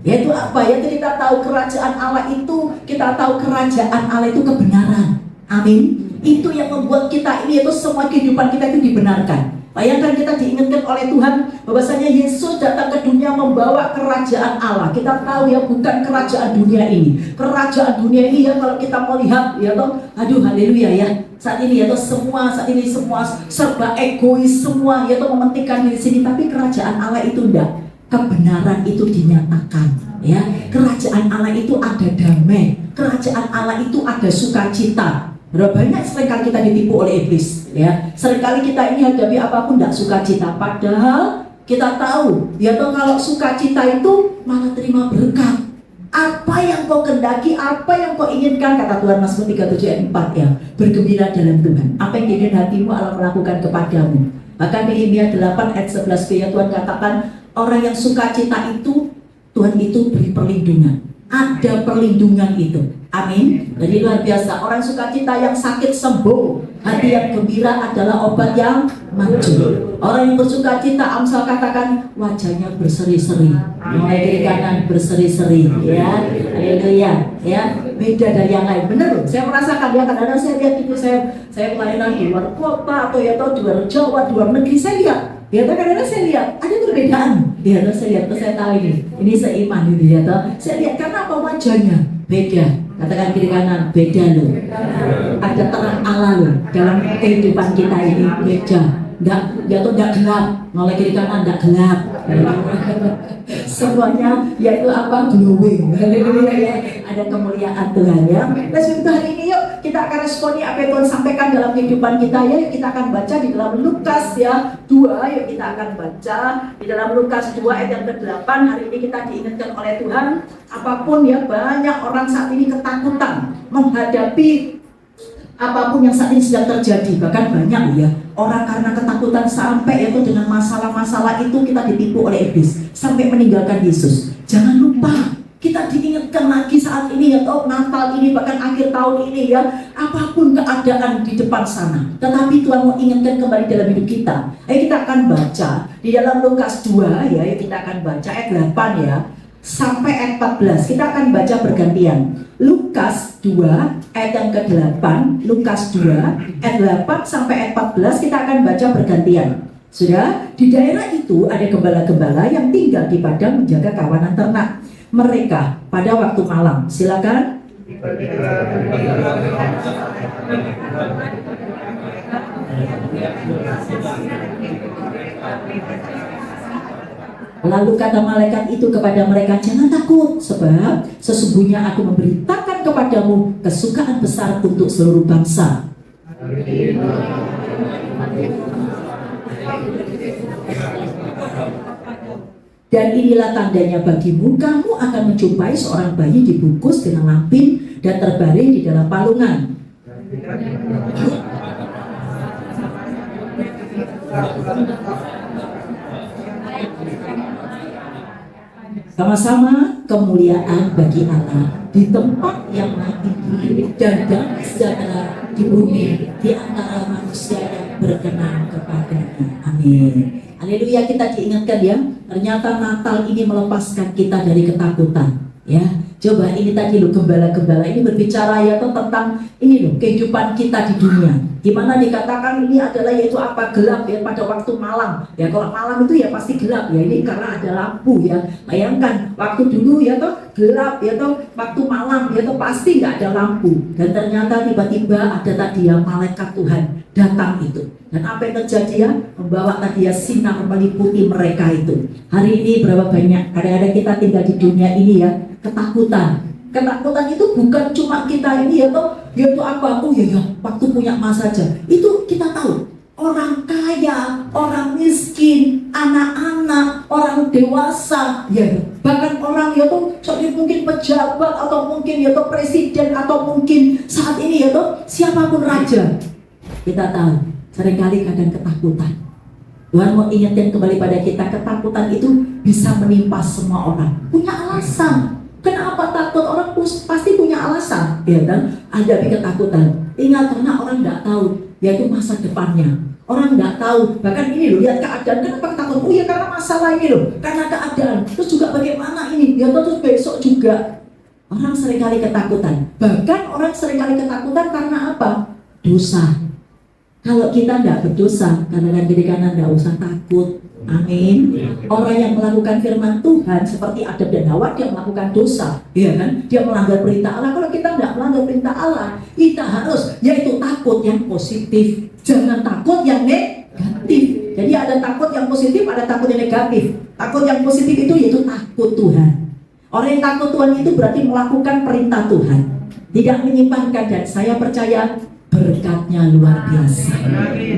Yaitu apa? Yaitu kita tahu kerajaan Allah itu, kita tahu kerajaan Allah itu kebenaran. Amin. Itu yang membuat kita ini, yaitu semua kehidupan kita itu dibenarkan. Bayangkan kita diingatkan oleh Tuhan bahwasanya Yesus datang ke dunia membawa kerajaan Allah. Kita tahu ya, bukan kerajaan dunia ini. Kerajaan dunia ini ya, kalau kita mau lihat ya toh, aduh haleluya ya. Saat ini ya toh, saat ini semua serba egois semua ya toh, mementingkan diri sini. Tapi kerajaan Allah itu enggak. Kebenaran itu dinyatakan ya. Kerajaan Allah itu ada damai. Kerajaan Allah itu ada sukacita. Berapa banyak seringkali kita ditipu oleh iblis ya. Seringkali kita ini hadapi apapun tidak sukacita, padahal kita tahu ya toh, kalau sukacita itu malah terima berkat. Apa yang kau kendaki, apa yang kau inginkan, kata Tuhan Mazmur 37 ayat 4 ya, bergembira dalam Tuhan. Apa yang diinginkan hatimu Allah melakukan kepadamu. Bahkan Nehemia 8 ayat 11b ya, Tuhan katakan orang yang sukacita itu Tuhan itu beri perlindungan. Ada perlindungan itu. Amin. Jadi luar biasa. Orang sukacita yang sakit sembuh. Hati yang gembira adalah obat yang manjur. Orang yang bersukacita, Amsal katakan wajahnya berseri-seri. Mulai kiri kanan berseri-seri. Ya, haleluya. Ya, beda dari yang lain. Benar loh. Saya merasakan ya, kadang-kadang saya lihat itu saya pelayanan di luar kota atau ya atau di luar Jawa, di luar negeri, saya lihat. Ya, kadang-kadang saya lihat ada perbedaan. Ya, saya lihat, saya tahu ini seiman gitu ya. Saya lihat karena apa, wajahnya beda. Katakan kiri kanan, beda loh. Ada terang Allah loh dalam kehidupan kita ini, beda. Enggak gelap. Mulai kiri kanan enggak gelap. Semuanya yaitu apa? Glowing. Ada kemuliaan Tuhan ya. Nah, sebab hari ini yuk kita kita akan responi apa yang Tuhan sampaikan dalam kehidupan kita ya. Kita akan baca di dalam Lukas ya 2, yuk kita akan baca di dalam Lukas 2 ayat yang ke-8. Hari ini kita diingatkan oleh Tuhan, apapun ya, banyak orang saat ini ketakutan menghadapi apapun yang saat ini sedang terjadi. Bahkan banyak ya orang karena ketakutan sampai itu dengan masalah-masalah itu kita ditipu oleh iblis sampai meninggalkan Yesus. Jangan lupa kita diingatkan lagi saat ini ya, Natal ini bahkan akhir tahun ini ya, apapun keadaan di depan sana, tetapi Tuhan mau ingatkan kembali dalam hidup kita. Ayo kita akan baca di dalam Lukas 2 ya, kita akan baca ayat 8 ya sampai ayat 14. Kita akan baca bergantian. Lukas 2 ayat yang ke-8, Lukas 2 ayat 8 sampai ayat 14 kita akan baca bergantian. Sudah, di daerah itu ada gembala-gembala yang tinggal di padang menjaga kawanan ternak mereka pada waktu malam. Silakan. Lalu kata malaikat itu kepada mereka, jangan takut, sebab sesungguhnya aku memberitakan kepadamu kesukaan besar untuk seluruh bangsa. Dan inilah tandanya bagimu, kamu akan menjumpai seorang bayi dibungkus dengan lampin dan terbaring di dalam palungan. Sama-sama kemuliaan bagi Allah di tempat yang maha tinggi dan damai sejahtera di bumi di antara manusia yang berkenan kepadanya. Amin. Haleluya, kita diingatkan ya, ternyata Natal ini melepaskan kita dari ketakutan. Ya, coba ini tadi loh, gembala-gembala ini berbicara ya tentang ini loh, kehidupan kita di dunia. Dimana dikatakan ini adalah yaitu apa, gelap ya pada waktu malam. Ya kalau malam itu ya pasti gelap ya, ini karena ada lampu ya. Bayangkan waktu dulu ya toh gelap ya toh, waktu malam ya toh pasti nggak ada lampu. Dan ternyata tiba-tiba ada tadi ya malaikat Tuhan datang itu. Dan apa yang terjadi ya, membawa tadi ya sinar meliputi mereka itu. Hari ini berapa banyak kadang-kadang kita tinggal di dunia ini ya, ketakutan. Ketakutan itu bukan cuma kita ini ya toh, yaitu apa? Oh ya, waktu punya emas saja. Itu kita tahu. Orang kaya, orang miskin, anak-anak, orang dewasa, ya bahkan orang ya toh, mungkin pejabat atau mungkin ya toh presiden atau mungkin saat ini ya toh siapapun raja. Kita tahu, seringkali kadang ketakutan. Tuhan mau ingatkan kembali pada kita, ketakutan itu bisa menimpa semua orang. Punya alasan. Kenapa takut? Orang pasti punya alasan, ya kan? Hadapi ketakutan. Ingat, karena orang nggak tahu, yaitu masa depannya. Orang nggak tahu. Bahkan ini loh, lihat keadaan. Kenapa takut? Oh ya karena masalah ini loh, karena keadaan. Terus juga bagaimana ini? Ya terus besok juga. Orang seringkali ketakutan. Bahkan orang seringkali ketakutan karena apa? Dosa. Kalau kita tidak berdosa, kadang-kadang kiri kanan tidak usah takut. Amin. Orang yang melakukan firman Tuhan seperti Adam dan Hawa, dia melakukan dosa, ya kan? Dia melanggar perintah Allah. Kalau kita tidak melanggar perintah Allah, kita harus yaitu takut yang positif, jangan takut yang negatif. Jadi ada takut yang positif, ada takut yang negatif. Takut yang positif itu yaitu takut Tuhan. Orang yang takut Tuhan itu berarti melakukan perintah Tuhan, tidak menyimpangkan, dan saya percaya berkatnya luar biasa.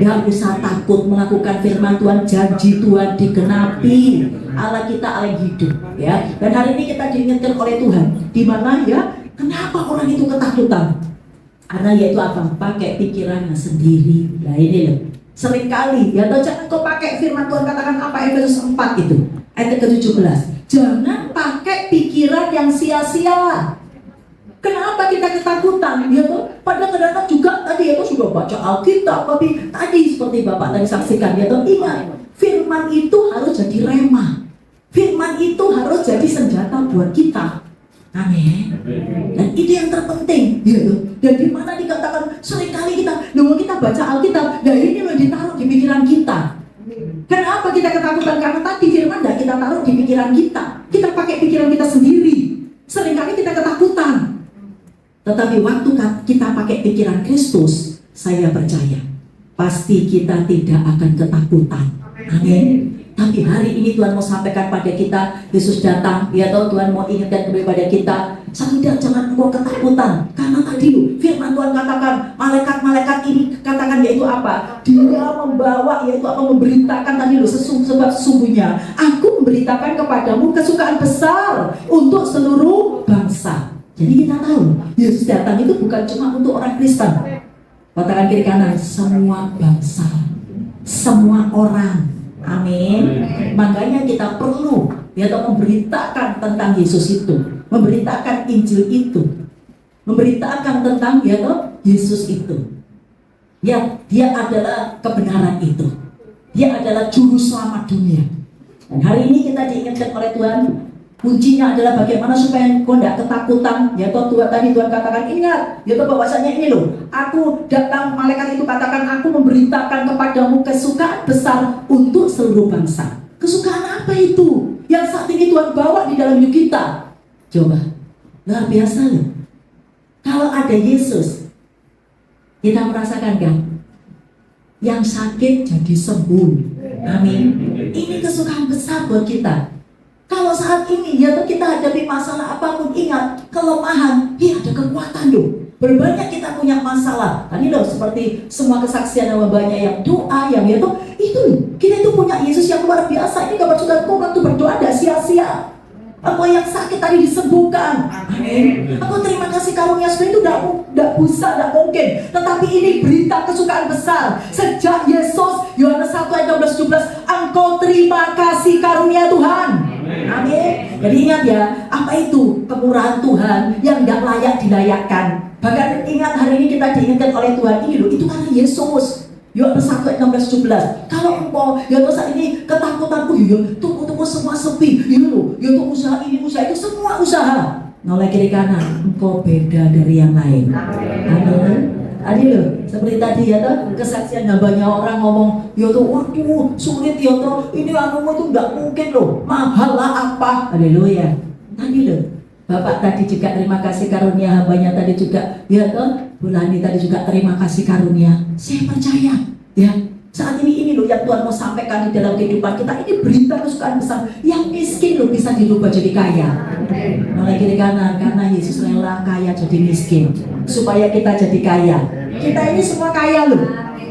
Gak usah takut melakukan firman Tuhan, janji Tuhan digenapi. Allah kita Allah hidup ya. Dan hari ini kita diingatkan oleh Tuhan, di mana ya, kenapa orang itu ketakutan? Karena yaitu apa? Pakai pikirannya sendiri. Nah ini loh, seringkali ya, atau jangan kau pakai firman Tuhan, katakan apa Efesus 4 itu ayat ke-17. Jangan pakai pikiran yang sia-sia. Kenapa kita ketakutan? Ya toh, padahal kadang-kadang juga tadi ya toh sudah baca Alkitab, tapi tadi seperti Bapak tadi saksikan ya toh, ingat firman itu harus jadi rema. Firman itu harus jadi senjata buat kita. Amin. Dan itu yang terpenting, ya toh. Dan di mana dikatakan seringkali kita baca Alkitab, dan ini loh ditaruh di pikiran kita. Kenapa kita ketakutan? Karena tadi firman tidak kita taruh di pikiran kita. Kita pakai pikiran kita sendiri. Seringkali kita ketakutan. Tetapi waktu kita pakai pikiran Kristus, saya percaya pasti kita tidak akan ketakutan. Amin. Tapi hari ini Tuhan mau sampaikan pada kita, Yesus datang, ya toh Tuhan mau ingatkan kepada kita, jangan engkau ketakutan. Karena tadi firman Tuhan katakan, malaikat-malaikat ini katakan yaitu apa? Dia membawa yaitu apa? Memberitakan tadi sebab sesungguhnya aku memberitakan kepadamu kesukaan besar untuk seluruh bangsa. Jadi kita tahu, Yesus datang itu bukan cuma untuk orang Kristen. Katakan kiri kanan, semua bangsa, semua orang. Amin. Makanya kita perlu memberitakan tentang Yesus itu, memberitakan Injil itu, memberitakan tentang Yesus itu. Ya, dia adalah kebenaran itu. Dia adalah juru selamat dunia. Dan hari ini kita diingatkan oleh Tuhan, kuncinya adalah bagaimana supaya engkau tidak ketakutan. Tadi Tuhan katakan, ingat, bahwasanya ini loh, aku datang, malaikat itu katakan, aku memberitakan kepadamu kesukaan besar untuk seluruh bangsa. Kesukaan apa itu? Yang saat ini Tuhan bawa di dalam hidup kita. Coba, luar biasa loh. Kalau ada Yesus, kita merasakan kan? Yang sakit jadi sembuh. Amin. Ini kesukaan besar buat kita. Kalau saat ini kita hadapi masalah apapun, ingat, kelemahan, ada kekuatan loh. Berbanyak kita punya masalah. Tadi loh, seperti semua kesaksian yang banyak yang doa, yang itu kita itu punya Yesus yang luar biasa. Ini kabar saudaraku, waktu berdoa tidak sia-sia. Apa yang sakit tadi disembuhkan. Amin. Aku terima kasih karunia sebenarnya itu tidak bisa, tidak mungkin. Tetapi ini berita kesukaan besar. Sejak Yesus, Yohanes 1 ayat 16-17, engkau terima kasih karunia Tuhan. Amin. Jadi ingat ya, apa itu kemurahan Tuhan yang tidak layak dilayakkan. Bahkan ingat hari ini kita diingatkan oleh Tuhan ini loh, itu karena Yesus. Yohanes 1 ayat 16-17. Kalau engkau saat ini ketakutanku, tunggu semua sepi, usaha ini, usaha itu, semua usaha. Noleh kiri kanan, engkau beda dari yang lain. Amin. Tadi loh, seperti tadi kesaksian banyak orang ngomong, waduh sulit ini anumu itu nggak mungkin loh, mahal lah apa. Haleluya. Tadi loh, Bapak tadi juga terima kasih karunia hambanya tadi juga, Bu Lani tadi juga terima kasih karunia. Saya percaya, saat ini loh yang Tuhan mau sampaikan di dalam kehidupan kita. Ini berita kesukaan besar. Yang miskin loh bisa dirubah jadi kaya. Mulai kiri kanan, karena Yesus rela kaya jadi miskin supaya kita jadi kaya. Kita ini semua kaya loh.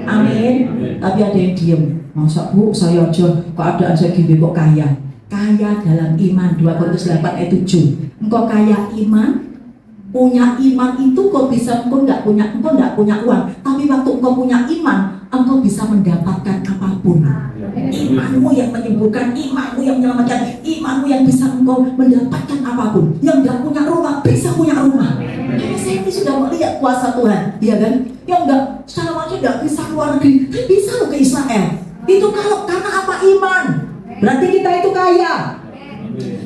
Amin. Tapi ada yang diem. Masa Bu, saya aja keadaan saya gini kok kaya. Kaya dalam iman. 2 Korintus 8 ayat 7. Engkau kaya iman. Punya iman itu kok bisa, engkau nggak punya uang. Tapi waktu engkau punya iman, engkau bisa mendapatkan apapun. Imanmu yang menyembuhkan, imanmu yang menyelamatkan, imanmu yang bisa engkau mendapatkan apapun. Yang nggak punya rumah bisa punya rumah. Karena saya ini sudah melihat kuasa Tuhan, kan? Yang nggak secara manusia nggak bisa keluar negeri, tapi bisa loh ke Israel. Itu karena apa? Iman. Berarti kita itu kaya.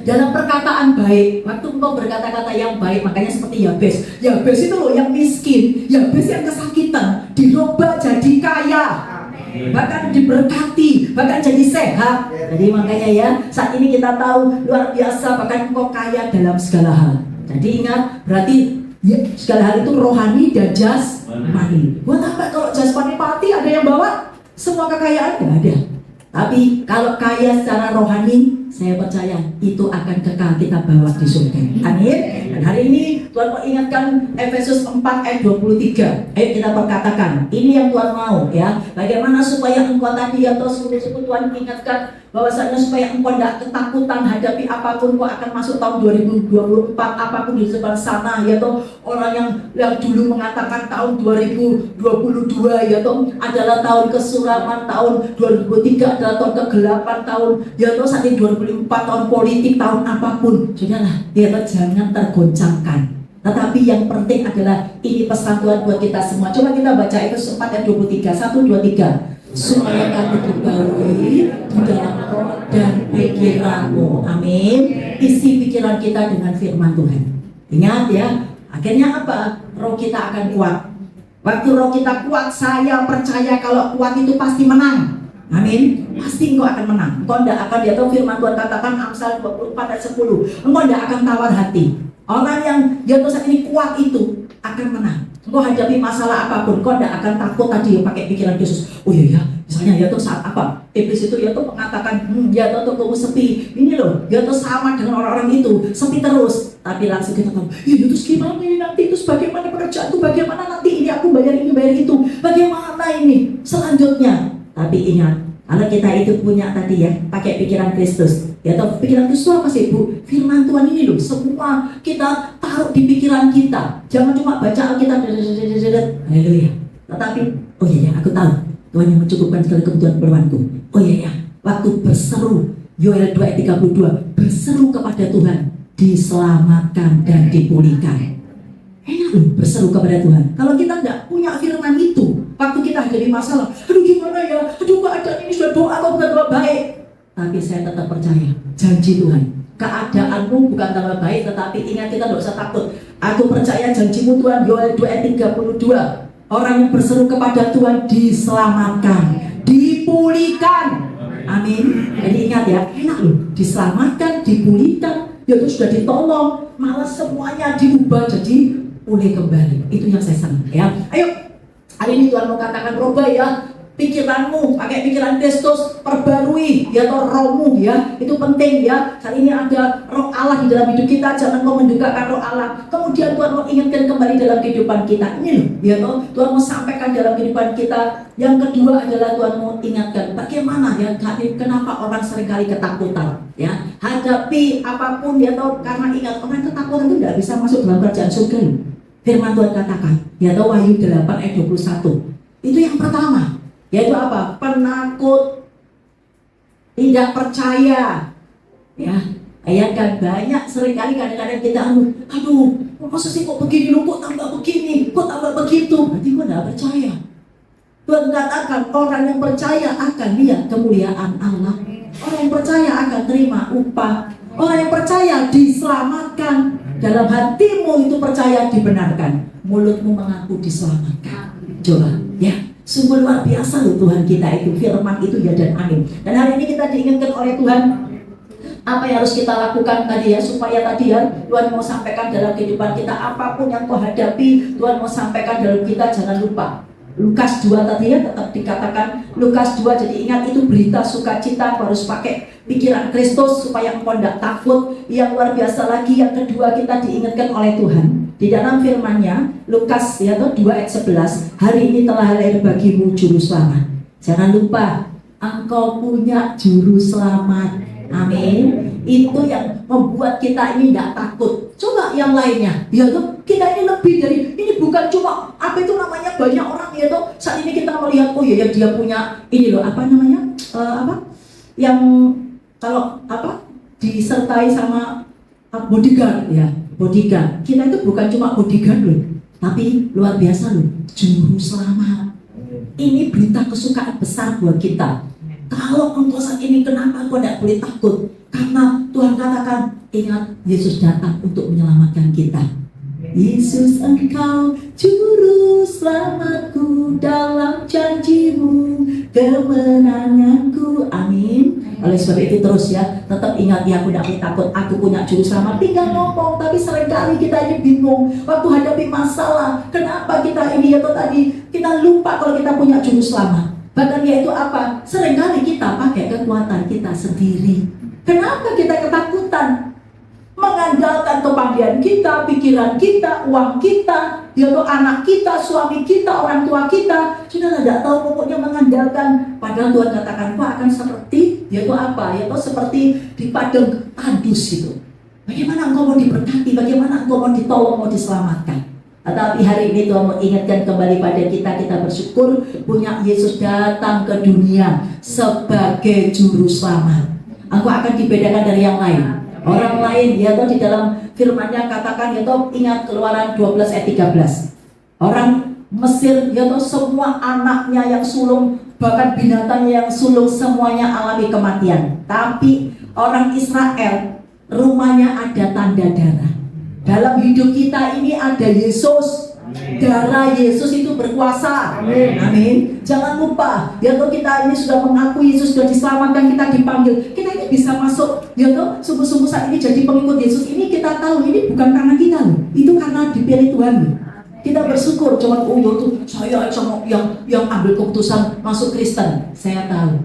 Dalam perkataan baik, waktu engkau berkata-kata yang baik, makanya seperti Yabes itu loh yang miskin, Yabes yang kesakitan, dirubah jadi kaya, bahkan diberkati, bahkan jadi sehat. Jadi makanya saat ini kita tahu luar biasa, bahkan engkau kaya dalam segala hal. Jadi ingat, berarti segala hal itu rohani dan jasmani. Buat apa kalau jasmani mati ada yang bawa semua kekayaan? Tidak ada. Tapi kalau kaya secara rohani, saya percaya itu akan kekal kita bawa di surga. Amin. Dan hari ini Tuhan mau ingatkan Efesus 4 ayat 23. Ayo kita perkatakan, ini yang Tuhan mau bagaimana supaya engkau tadi suku Tuhan ingatkan bahwasanya supaya engkau tidak ketakutan hadapi apapun. Engkau akan masuk tahun 2024, apapun di sebelah sana orang yang dulu mengatakan tahun 2022 adalah tahun kesuraman, tahun 2023 adalah tahun kegelapan, tahun saat ini 2024 tahun politik, tahun apapun. Sudahlah, jangan tergoncangkan. Tetapi yang penting adalah ini pesan Tuhan buat kita semua. Coba kita baca Efesus 4 ayat 23. 1, 2, 3. Supaya kamu dibarui di dalam roh dan pikiranmu. Amin. Isi pikiran kita dengan firman Tuhan. Ingat akhirnya apa? Roh kita akan kuat. Waktu roh kita kuat, saya percaya kalau kuat itu pasti menang. Amin. Pasti engkau akan menang. Engkau tidak akan, firman Tuhan katakan Amsal 24 ayat 10, engkau tidak akan tawar hati. Orang yang saat ini kuat itu akan menang. Engkau hadapi masalah apapun, kau tidak akan takut tadi yang pakai pikiran Yesus. Oh iya ya, misalnya ya tuh saat apa? Iblis itu ya tuh mengatakan, ya tuh kamu sepi. Ini loh, ya tuh sama dengan orang-orang itu, sepi terus. Tapi langsung kita tahu, ya terus gimana ini nanti, terus bagaimana pekerjaanku, bagaimana nanti ini aku bayar ini, bayar itu, bagaimana ini selanjutnya. Tapi ingat, kalau kita itu punya tadi ya, pakai pikiran Kristus. Ya toh pikiran Kristus apa sih Bu? Firman Tuhan ini loh, semua kita taruh di pikiran kita. Jangan cuma baca Alkitab, haleluya. Tetapi, oh iya ya, aku tahu Tuhan yang mencukupkan segala kebutuhan keperluanku. Oh iya ya, waktu berseru, Yoel 2 ayat 32, berseru kepada Tuhan, diselamatkan dan dipulihkan. Enak loh berseru kepada Tuhan. Kalau kita tidak punya firman itu, waktu kita hadapi masalah, aduh gimana ya, aduh keadaan ini sudah doa atau bukan doa baik. Tapi saya tetap percaya, janji Tuhan, keadaanmu bukan tambah baik, tetapi ingat kita tidak usah takut. Aku percaya janjimu Tuhan, Yoel 2 ayat 32. Orang yang berseru kepada Tuhan diselamatkan, dipulihkan. Amin. Jadi ingat ya, enak loh, diselamatkan, dipulihkan, ya itu sudah ditolong, malah semuanya diubah jadi pulih kembali. Itu yang saya senang ya. Ayo, hari ini Tuhan mau katakan rubah ya pikiranmu, pakai pikiran Kristus, perbarui ya toh rohmu ya, itu penting ya. Saat ini ada roh Allah di dalam hidup kita, jangan kau mendukakan roh Allah. Kemudian Tuhan mau ingatkan kembali dalam kehidupan kita ini loh ya toh, Tuhan mau sampaikan dalam kehidupan kita. Yang kedua adalah Tuhan mau ingatkan bagaimana ya, kenapa orang seringkali ketakutan ya, hadapi apapun ya toh, karena ingat orang ketakutan itu tidak bisa masuk dalam kerajaan surga loh. Firman Tuhan katakan ya toh, Wahyu 8 ayat 21. Itu yang pertama, yaitu apa? Penakut, tidak percaya ya. Bayangkan banyak seringkali kadang-kadang kita aduh masa sih kok begini lu, kok tambah begini, kok tambah begitu. Berarti kok tidak percaya. Tuhan katakan orang yang percaya akan lihat kemuliaan Allah. Orang yang percaya akan terima upah. Orang yang percaya diselamatkan. Dalam hatimu itu percaya dibenarkan, mulutmu mengaku diselamatkan. Coba ya, sungguh luar biasa loh Tuhan kita itu, firman itu ya dan amin. Dan hari ini kita diingatkan oleh Tuhan apa yang harus kita lakukan tadi ya, supaya tadi ya Tuhan mau sampaikan dalam kehidupan kita, apapun yang kau hadapi Tuhan mau sampaikan dalam kita. Jangan lupa Lukas 2 tadi ya, tetap dikatakan Lukas 2. Jadi ingat, itu berita sukacita, harus pakai pikiran Kristus supaya engkau tidak takut. Yang luar biasa lagi, yang kedua kita diingatkan oleh Tuhan di dalam firman-Nya, Lukas ya 2 ayat 11, hari ini telah lahir bagimu juru selamat. Jangan lupa engkau punya juru selamat. Amin. Itu yang membuat kita ini tidak takut. Coba yang lainnya, ya tuh, kita ini lebih dari ini, bukan cuma apa itu namanya banyak orang ya tuh. Saat ini kita melihat oh ya dia punya ini loh, apa namanya, apa yang kalau apa disertai sama bodyguard ya, bodyguard. Kita itu bukan cuma bodyguard loh, tapi luar biasa loh, juru selamat. Ini berita kesukaan besar buat kita. Kalau engkau saat ini, kenapa engkau tidak boleh takut? Karena Tuhan katakan, ingat Yesus datang untuk menyelamatkan kita. Yesus engkau juru selamatku, dalam janjimu kemenanganku. Amin. Oleh sebab itu terus ya, tetap ingat ya, aku tidak boleh takut, aku punya juru selamat. Tinggal ngomong, tapi seringkali kita ini bingung waktu hadapi masalah. Kenapa kita ini ya tadi, kita lupa kalau kita punya juru selamat. Bahkan yaitu apa? Seringkali kita pakai kekuatan kita sendiri. Kenapa kita ketakutan? Mengandalkan kepandian kita, pikiran kita, uang kita, yaitu anak kita, suami kita, orang tua kita. Sudah tidak tahu, pokoknya mengandalkan. Padahal Tuhan katakan, kau akan seperti, yaitu apa? Yaitu seperti di padang tandus itu. Bagaimana engkau mau diberkati? Bagaimana engkau mau ditolong, mau diselamatkan? Tetapi hari ini Tuhan mengingatkan kembali pada kita, kita bersyukur punya Yesus datang ke dunia sebagai juru selamat. Engkau akan dibedakan dari yang lain. Orang lain ya toh di dalam firman-Nya katakan ya toh, ingat Keluaran 12 ayat 13. Orang Mesir ya toh semua anaknya yang sulung, bahkan binatangnya yang sulung semuanya alami kematian. Tapi orang Israel rumahnya ada tanda darah. Dalam hidup kita ini ada Yesus. Darah Yesus itu berkuasa. Amin. Jangan lupa, ya toh kita ini sudah mengakui Yesus, sudah diselamatkan, kita dipanggil. Kita ini bisa masuk, ya toh sungguh-sungguh saat ini jadi pengikut Yesus ini, kita tahu ini bukan karena kita loh. Itu karena dipilih Tuhan loh. Kita bersyukur cuman tuh saya sama yang ambil keputusan masuk Kristen. Saya tahu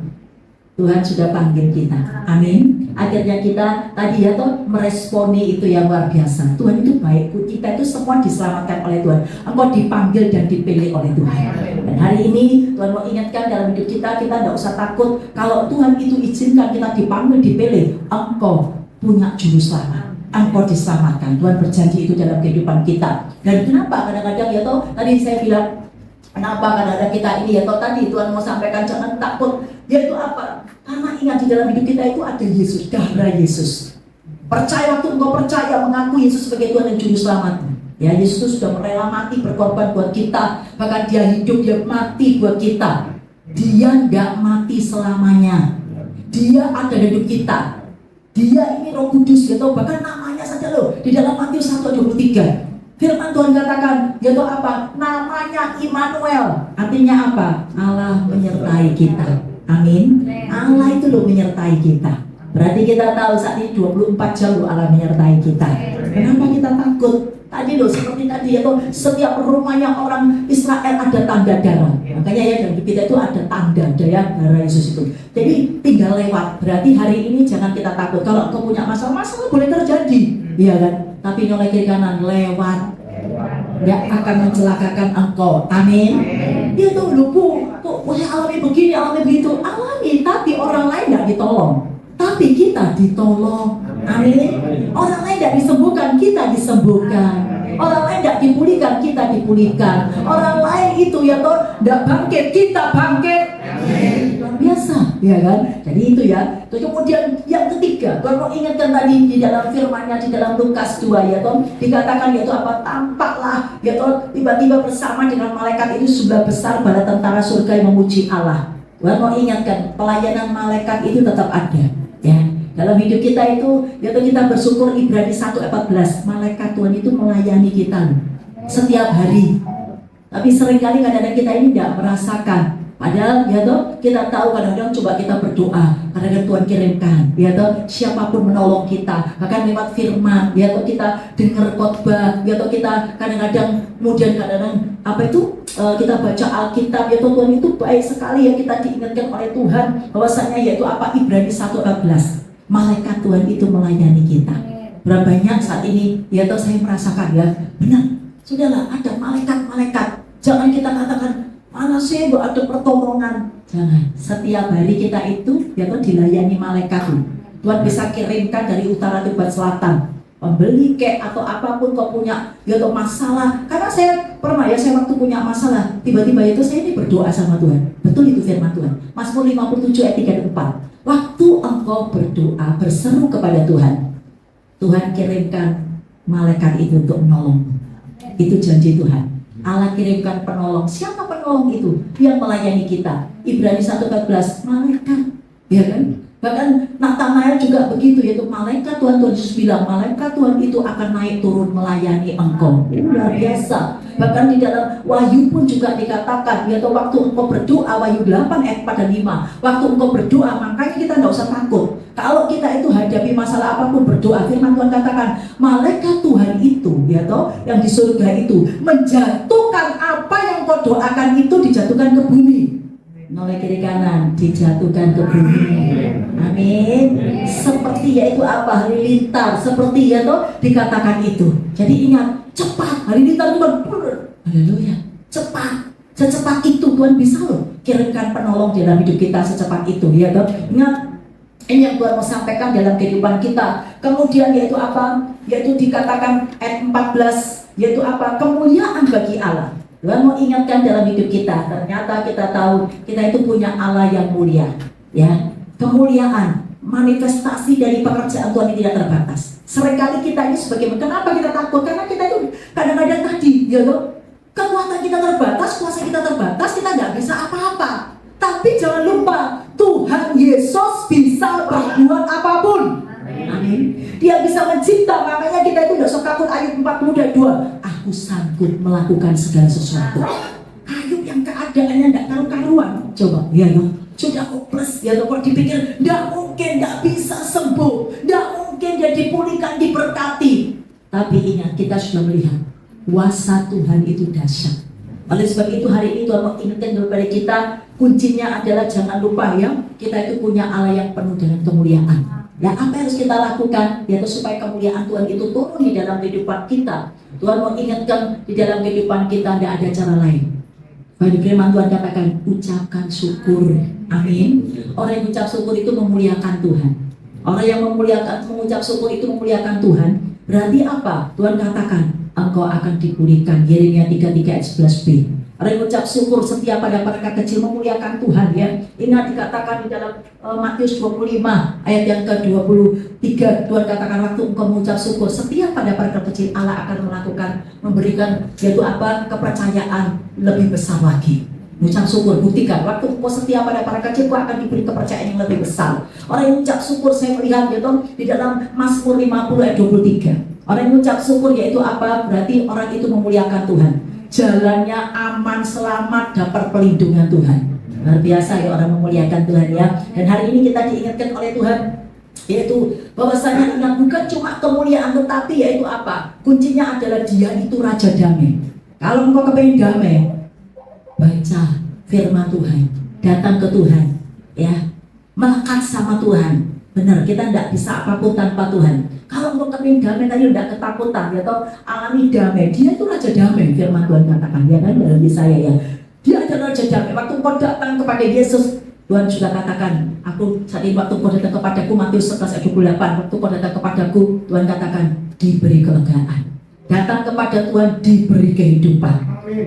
Tuhan sudah panggil kita. Amin. Akhirnya kita tadi ya toh meresponi itu yang luar biasa. Tuhan itu baik. Kita itu semua diselamatkan oleh Tuhan. Engkau dipanggil dan dipilih oleh Tuhan. Dan hari ini Tuhan mau ingatkan dalam hidup kita tidak usah takut. Kalau Tuhan itu izinkan kita dipanggil, dipilih, engkau punya juru selamat. Engkau diselamatkan. Tuhan berjanji itu dalam kehidupan kita. Dan kenapa kadang-kadang ya toh tadi saya bilang, kenapa kadang-kadang kita ini ya toh tadi Tuhan mau sampaikan jangan takut. Yaitu apa? Karena ingat di dalam hidup kita itu ada Yesus, darah Yesus. Percaya, waktu engkau percaya mengaku Yesus sebagai Tuhan dan Juru Selamat. Ya, Yesus itu sudah rela mati berkorban buat kita. Bahkan dia hidup, dia mati buat kita. Dia nggak mati selamanya. Dia ada di hidup kita. Dia ini Roh Kudus, ya toh bahkan namanya saja loh di dalam Matius 1:23. Firman Tuhan katakan, yaitu apa? Namanya Immanuel. Artinya apa? Allah menyertai kita. Amin. Allah itu loh menyertai kita. Berarti kita tahu saat ini 24 jam loh Allah menyertai kita. Kenapa kita takut? Tadi loh seperti tadi ya toh setiap rumahnya orang Israel ada tanda darah. Makanya ya dalam kita itu ada tanda darah Yesus itu. Jadi tinggal lewat. Berarti hari ini jangan kita takut. Kalau engkau punya masalah boleh terjadi, iya kan? Tapi noleh kiri kanan lewat. Tidak akan mencelakakan engkau. Amin. Dia tuh kok saya alami begini, alami begitu. Alami, tapi orang lain tidak ditolong. Tapi kita ditolong. Amin. Orang lain tidak disembuhkan, kita disembuhkan. Orang lain tidak dipulihkan, kita dipulihkan. Orang lain itu ya toh tidak bangkit, kita bangkit. Luar biasa, ya kan? Jadi itu ya. Terus kemudian yang ketiga, kalau ingatkan tadi di dalam firman-Nya di dalam Lukas 2 ya toh dikatakan yaitu apa? Tampaklah ya toh tiba-tiba bersama dengan malaikat itu sebelah besar bala tentara surga yang memuji Allah. Tuhan mau ingatkan pelayanan malaikat itu tetap ada, ya. Dalam hidup kita itu, yaitu kita bersyukur Ibrani 1:14, malaikat Tuhan itu melayani kita setiap hari. Tapi seringkali kadang-kadang kita ini tidak merasakan. Padahal ya toh kita tahu kadang-kadang coba kita berdoa, kadang-kadang Tuhan kirimkan, ya toh siapapun menolong kita, bahkan lewat firman, ya toh kita dengar khotbah, ya toh kita kadang-kadang kemudian kadang-kadang apa itu kita baca Alkitab, ya toh Tuhan itu baik sekali ya kita diingatkan oleh Tuhan bahwasanya yaitu apa Ibrani 1:14. Malaikat Tuhan itu melayani kita. Berapa banyak saat ini ya toh saya merasakan ya benar. Sudahlah ada malaikat-malaikat. Jangan kita katakan mana sih ada pertolongan. Jangan. Setiap hari kita itu ya toh dilayani malaikat. Tuhan bisa kirimkan dari utara ke selatan. Pembeli kek atau apapun kau punya ya toh masalah. Karena saya pernah ya saya waktu punya masalah tiba-tiba itu saya ini berdoa sama Tuhan. Betul itu firman Tuhan. Mazmur 57 ayat 3 dan 4. Waktu engkau berdoa, berseru kepada Tuhan, Tuhan kirimkan malaikat itu untuk menolong. Itu janji Tuhan. Allah kirimkan penolong. Siapa penolong itu? Yang melayani kita. Ibrani 1:14, malaikat. Ya kan? Bahkan Nathanael juga begitu, yaitu malaikat Tuhan Yesus bilang, malaikat Tuhan itu akan naik turun melayani engkau. Luar biasa. Bahkan di dalam Wahyu pun juga dikatakan, yaitu waktu engkau berdoa, Wahyu 8 ayat 4 dan 5. Waktu engkau berdoa, makanya kita tidak usah takut. Kalau kita itu hadapi masalah apapun berdoa, firman Tuhan katakan, malaikat Tuhan itu, yaitu yang di surga itu, menjatuhkan apa yang kau doakan itu dijatuhkan ke bumi. Noleh kiri kanan dijatuhkan ke bumi. Amin. Seperti yaitu apa? Halilintar. Seperti ya toh dikatakan itu. Jadi ingat, cepat halilintar Tuhan. Haleluya. Cepat. Secepat itu Tuhan bisa loh kirimkan penolong dalam hidup kita secepat itu ya toh. Ingat, ini yang Tuhan mau sampaikan dalam kehidupan kita. Kemudian yaitu apa? Yaitu dikatakan ayat 14, yaitu apa? Kemuliaan bagi Allah. Tuhan mau ingatkan dalam hidup kita, ternyata kita tahu kita itu punya Allah yang mulia, ya. Kemuliaan, manifestasi dari pekerjaan Tuhan ini tidak terbatas. Seringkali kita ini sebagai, kenapa kita takut? Karena kita itu kadang-kadang tadi, ya loh, kekuatan kita terbatas, kuasa kita terbatas, kita nggak bisa apa-apa. Tapi jangan lupa, Tuhan Yesus bisa berbuat apapun. Amin. Dia bisa mencipta, makanya kita itu tidak usah takut. Ayub 42, aku sanggup melakukan segala sesuatu. Ayub yang keadaannya tidak karu-karuan, coba, ya loh, sudah hopeless, ya loh, kok dipikir tidak mungkin, tidak bisa sembuh, tidak mungkin dia dipulihkan, diberkati. Tapi ingat, kita sudah melihat kuasa Tuhan itu dahsyat. Oleh sebab itu hari ini Tuhan mau ingatkan kepada kita, kuncinya adalah jangan lupa ya, kita itu punya Allah yang penuh dengan kemuliaan. Ya, apa yang harus kita lakukan? Yaitu supaya kemuliaan Tuhan itu turun di dalam kehidupan kita. Tuhan mau ingatkan di dalam kehidupan kita tidak ada cara lain. Pada firman Tuhan katakan, ucapkan syukur. Amin. Orang yang ucap syukur itu memuliakan Tuhan. Orang yang mengucap syukur itu memuliakan Tuhan. Berarti apa? Tuhan katakan, engkau akan dipulihkan. Yeremia 33 ayat 11b. Orang yang mengucap syukur setia pada perkara kecil memuliakan Tuhan ya. Ingat dikatakan di dalam Matius 25 ayat yang ke-23. Tuhan katakan waktu engkau mengucap syukur setia pada perkara kecil, Allah akan memberikan yaitu apa? Kepercayaan lebih besar lagi. Mengucap syukur, buktikan waktu engkau setia pada perkara kecil, engkau akan diberi kepercayaan yang lebih besar. Orang yang mengucap syukur saya melihat yaitu di dalam Mazmur 50 ayat 23. Orang yang mengucap syukur yaitu apa? Berarti orang itu memuliakan Tuhan. Jalannya aman, selamat, dapat perlindungan Tuhan. Luar biasa ya orang memuliakan Tuhan ya. Dan hari ini kita diingatkan oleh Tuhan, yaitu bahwasanya ingat bukan cuma kemuliaan, tetapi yaitu apa? Kuncinya adalah Dia itu Raja Damai. Kalau engkau kepengen damai, baca firman Tuhan, datang ke Tuhan ya, melekat sama Tuhan. Benar, kita tidak bisa apapun tanpa Tuhan. Kalau engkau kepingin damai tadi tidak ketakutan ya, atau alami damai. Dia itu Raja Damai, firman Tuhan katakan ya kan dalam Yesaya ya. Dia adalah Raja Damai. Waktu engkau datang kepada Yesus, Tuhan sudah katakan, aku saat ini waktu engkau datang kepadaku, Matius 11 ayat 28, waktu engkau datang kepadaku, Tuhan katakan diberi kelegaan. Datang kepada Tuhan diberi kehidupan.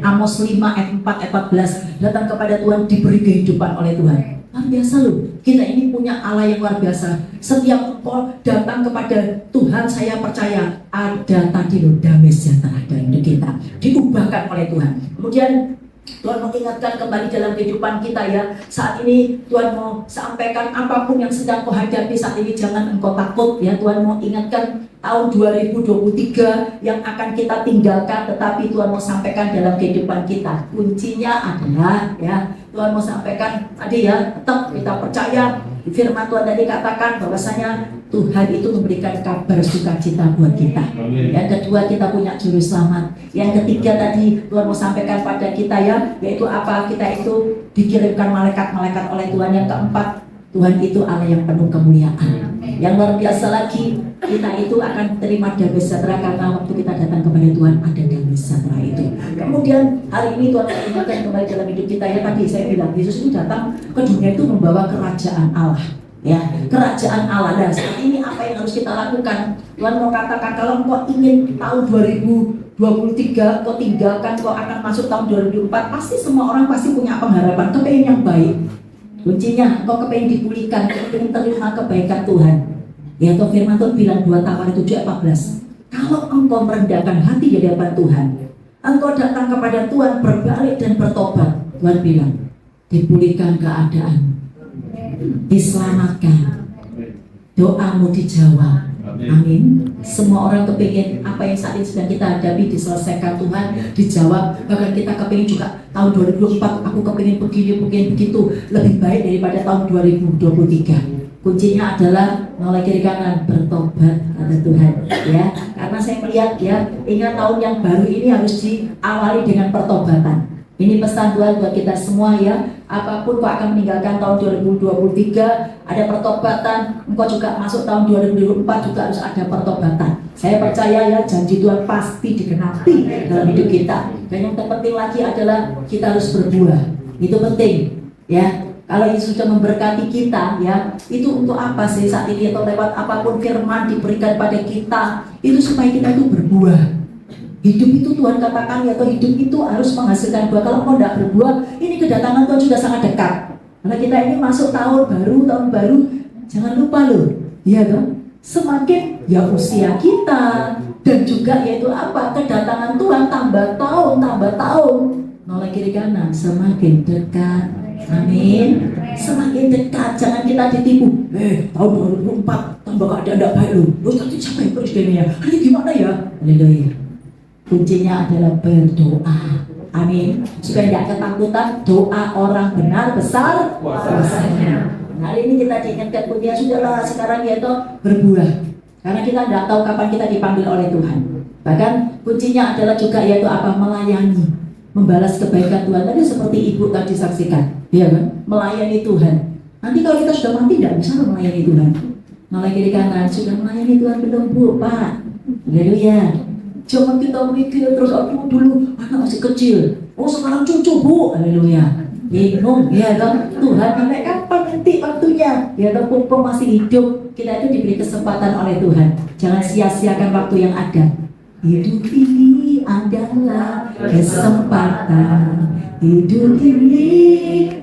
Amos 5 ayat 4 ayat 14, datang kepada Tuhan diberi kehidupan oleh Tuhan. Luar biasa loh, kita ini punya Allah yang luar biasa. Setiap engkau datang kepada Tuhan, saya percaya ada tadi loh damai sejahtera dalam hidup kita, diubahkan oleh Tuhan. Kemudian Tuhan mengingatkan kembali dalam kehidupan kita ya. Saat ini Tuhan mau sampaikan apapun yang sedang kau hadapi saat ini, jangan engkau takut ya. Tuhan mau ingatkan tahun 2023 yang akan kita tinggalkan, tetapi Tuhan mau sampaikan dalam kehidupan kita. Kuncinya adalah ya, Tuhan mau sampaikan tadi ya, tetap kita percaya firman Tuhan tadi katakan bahwasanya Tuhan itu memberikan kabar sukacita buat kita. Yang kedua, kita punya juru selamat. Yang ketiga tadi Tuhan mau sampaikan pada kita ya, yaitu apa? Kita itu dikirimkan malaikat-malaikat oleh Tuhan. Yang keempat, Tuhan itu Allah yang penuh kemuliaan. Yang luar biasa lagi, kita itu akan terima damai sejahtera karena waktu kita datang kepada Tuhan ada damai sejahtera itu. Kemudian hari ini Tuhan mengingatkan kembali dalam hidup kita ya, tadi saya bilang Yesus itu datang ke dunia itu membawa kerajaan Allah. Ya, kerajaan Allah. Dan saat ini apa yang harus kita lakukan? Tuhan mau katakan kalau kau ingin tahun 2023 kau tinggalkan, kau akan masuk tahun 2004, pasti semua orang pasti punya pengharapan, kepengen yang baik. Kuncinya, engkau kepengen dipulihkan, kau kepengen terima kebaikan Tuhan. Ya, atau firman Tuhan bilang 2 Tawarik 7 ayat 14. Kalau engkau merendahkan hati di hadapan Tuhan, engkau datang kepada Tuhan berbalik dan bertobat, Tuhan bilang dipulihkan keadaan, diselamatkan, doamu dijawab. Amin. Semua orang kepingin apa yang saat ini sedang kita hadapi diselesaikan Tuhan, dijawab. Bahkan kita kepingin juga tahun 2024 aku kepingin begini begitu lebih baik daripada tahun 2023. Kuncinya adalah noleh kiri kanan, bertobat kata Tuhan ya. Karena saya melihat ya, ingat tahun yang baru ini harus diawali dengan pertobatan. Ini pesan Tuhan buat kita semua ya. Apapun kau akan meninggalkan tahun 2023, ada pertobatan. Engkau juga masuk tahun 2024 juga harus ada pertobatan. Saya percaya ya, janji Tuhan pasti digenapi dalam hidup kita. Dan yang terpenting lagi adalah kita harus berbuah. Itu penting ya. Kalau Yesus sudah memberkati kita ya, itu untuk apa sih saat ini atau lewat apapun firman diberikan pada kita, itu supaya kita itu berbuah. Hidup itu Tuhan katakan ya, atau hidup itu harus menghasilkan buah. Kalau kau tidak berbuah, ini kedatangan Tuhan sudah sangat dekat. Karena kita ini masuk tahun baru, jangan lupa loh, ya dong. Semakin ya usia kita dan juga yaitu apa, kedatangan Tuhan tambah tahun, noleh kiri kanan semakin dekat. Amin. Semakin dekat, jangan kita ditipu. Tahun 2004 tambah keadaan tidak baik loh. Tapi siapa yang presidennya? Ini gimana ya? Haleluya. Kuncinya adalah berdoa. Amin. Supaya tidak ketakutan, doa orang benar besar kuasanya. Hari ini kita diingatkan kuncinya sudahlah sekarang yaitu berbuah. Karena kita tidak tahu kapan kita dipanggil oleh Tuhan. Bahkan kuncinya adalah juga yaitu apa? Melayani, membalas kebaikan Tuhan. Tadi seperti ibu tadi saksikan, ya kan? Melayani Tuhan. Nanti kalau kita sudah mati tidak bisa melayani Tuhan. Noleh kiri kanan, sudah melayani Tuhan belum Bu, Pak? Haleluya. Jangan kita mikir terus, aku dulu anak masih kecil, oh sekarang cucu Bu, haleluya. Bingung, ya kan? Tuhan sampai kapan nanti waktunya? Ya kan, pupuk masih hidup, kita itu diberi kesempatan oleh Tuhan. Jangan sia-siakan waktu yang ada. Hidup ini adalah kesempatan, hidup ini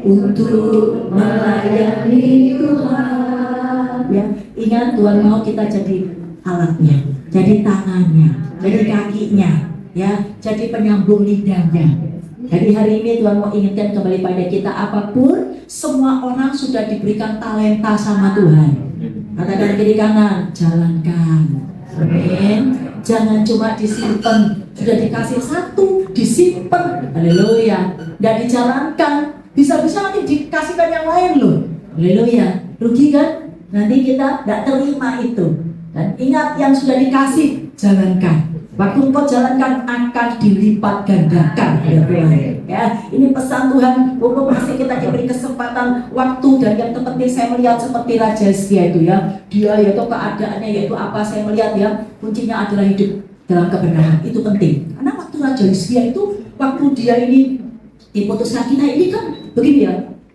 untuk melayani Tuhan. Ya, ingat Tuhan mau kita jadi alatnya, jadi tangannya, jadi kakinya, ya, jadi penyambung lidahnya. Jadi hari ini Tuhan mau ingatkan kembali pada kita, apapun semua orang sudah diberikan talenta sama Tuhan. Katakan kiri kanan, jalankan. Amin. Jangan cuma disimpan, sudah dikasih satu, disimpan. Haleluya. Nggak dijalankan, bisa-bisa nanti dikasihkan yang lain loh. Haleluya. Rugi kan? Nanti kita nggak terima itu. Dan ingat yang sudah dikasih, jalankan. Waktu engkau jalankan akan dilipat gandakan, ya Tuhan. Ya, ini pesan Tuhan. Untuk masih kita diberi kesempatan waktu, dan yang terpenting saya melihat seperti Raja Hizkia itu ya. Dia yaitu keadaannya yaitu apa, saya melihat ya, kuncinya adalah hidup dalam kebenaran. Itu penting. Karena waktu Raja Hizkia itu, waktu dia ini diputuskan, kita ini kan begini ya.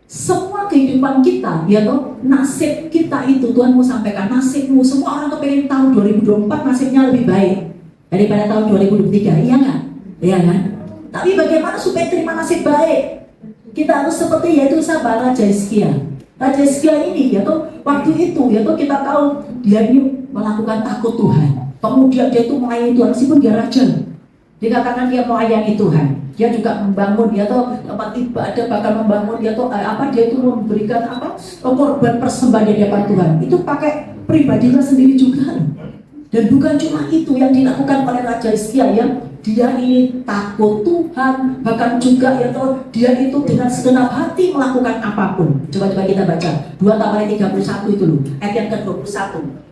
Semua kehidupan kita, ya toh, nasib kita itu Tuhan mau sampaikan, nasibmu. Semua orang kepengen tahun 2024 nasibnya lebih baik daripada tahun 2023, iya nggak? Iya kan? Tapi bagaimana supaya terima nasib baik? Kita harus seperti yaitu sahabat Raja Hizkia. Raja Hizkia ini, ya toh, waktu itu, ya toh, kita tahu dia ini melakukan takut Tuhan. Kemudian dia itu melayani Tuhan, meskipun dia raja. Dikatakan dia melayani Tuhan. Dia juga membangun, dia tuh tempat ibadah, bahkan membangun, dia tuh dia itu memberikan korban persembahan di hadapan Tuhan. Itu pakai pribadinya sendiri juga. Dan bukan cuma itu yang dilakukan oleh Raja Hizkia ya. Dia ini takut Tuhan, bahkan juga ya toh, dia itu dengan segenap hati melakukan apapun. Coba-coba kita baca 2 Tawarikh 31 itu loh, ayat yang ke-21.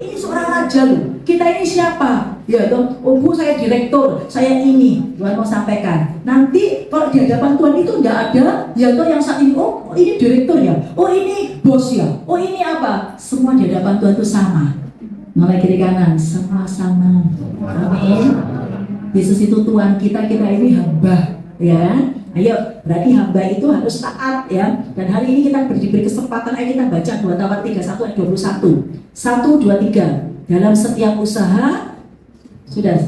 Ini seorang raja loh. Kita ini siapa? Ya toh, oh Bu, saya direktur, saya ini. Tuhan mau sampaikan. Nanti kalau di hadapan Tuhan itu tidak ada ya toh yang saat ini, oh ini direktur ya, oh ini bos ya, oh ini apa? Semua di hadapan Tuhan itu sama. Mulai kiri kanan, semua sama. Amin. Yesus itu Tuhan kita, kita ini hamba, ya. Ayo, berarti hamba itu harus taat, ya. Dan hari ini kita diberi kesempatan, ayo kita baca 2 Tawarikh 31 ayat 21. 1, 2, 3. Dalam setiap usaha, sudah,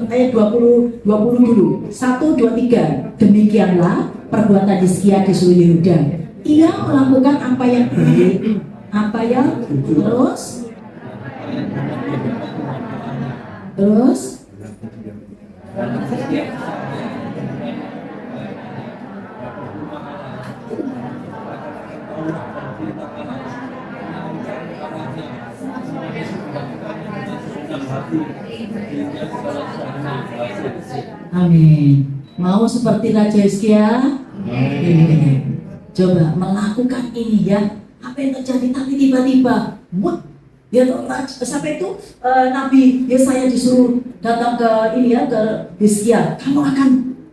ayat 20 dulu. 1, 2, 3. Demikianlah perbuatan Hizkia di seluruh Yehuda. Ia melakukan apa yang baik, apa yang terus. Amin. Mau seperti Raja Hizkia? Coba melakukan ini ya. Apa yang terjadi? Tapi tiba-tiba, ya sampai itu Nabi Yesaya disuruh datang ke ini ya, ke Hizkia, kamu akan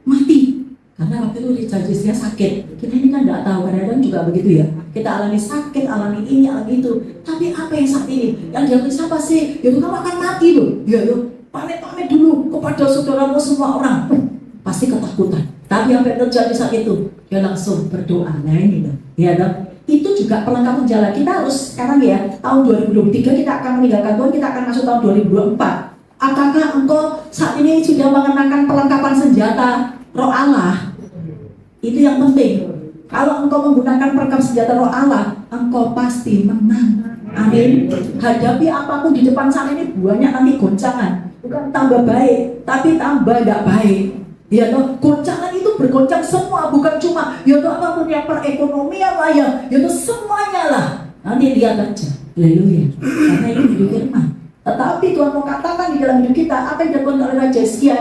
mati. Karena waktu itu Raja Hizkia sakit. Kita ini kan tidak tahu, kadang-kadang juga begitu ya. Kita alami sakit, alami ini, alami itu. Tapi apa yang saat ini? Yang dialami siapa sih? Ya kamu akan mati loh. Ya pamit-pamit dulu kepada saudaramu semua orang. Pasti ketakutan. Tapi apa yang terjadi saat itu? Dia langsung berdoa. Nah ini loh. Ya dong. Itu juga perlengkapan jalan. Kita harus sekarang ya, tahun 2023 kita akan meninggalkan Tuhan, kita akan masuk tahun 2024. Apakah engkau saat ini sudah mengenakan perlengkapan senjata Roh Allah? Itu yang penting. Kalau engkau menggunakan perlengkapan senjata Roh Allah, engkau pasti menang. Amin. Hadapi apapun di depan sana ini banyak nanti goncangan. Bukan tambah baik, tapi tambah tidak baik. Ya toh, goncangan itu bergoncang semua, bukan cuma ya toh apapun yang perekonomian lah ya toh semuanya lah. Nanti lihat aja. Haleluya. Karena itu hidup firman. Tetapi Tuhan mau katakan di dalam hidup kita apa yang dilakukan oleh Raja Hizkia.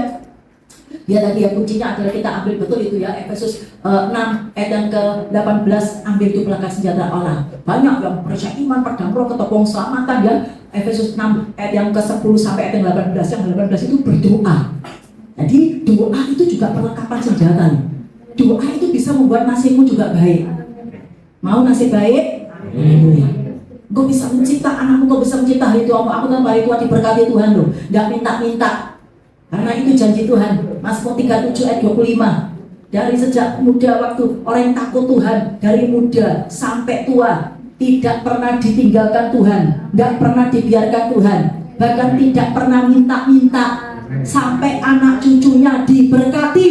Ya tadi ya kuncinya adalah kita ambil betul itu ya, Efesus 6 ayat yang ke-18, ambil itu pelanggan senjata Allah. Banyak yang percaya iman, pedang roh, ketopong selamatan ya. Efesus 6 ayat yang ke-10 sampai ayat yang 18, yang 18 itu berdoa. Jadi doa itu juga perlengkapan senjata. Doa itu bisa membuat nasibmu juga baik. Mau nasib baik? Kau bisa mencipta anakmu, kau bisa mencipta hari tua. Aku dan hari tua diberkati Tuhan loh. Gak minta-minta. Karena itu janji Tuhan. Mazmur 37 ayat 25. Dari sejak muda waktu orang yang takut Tuhan, dari muda sampai tua, tidak pernah ditinggalkan Tuhan, gak pernah dibiarkan Tuhan, bahkan tidak pernah minta-minta, sampai anak cucunya diberkati.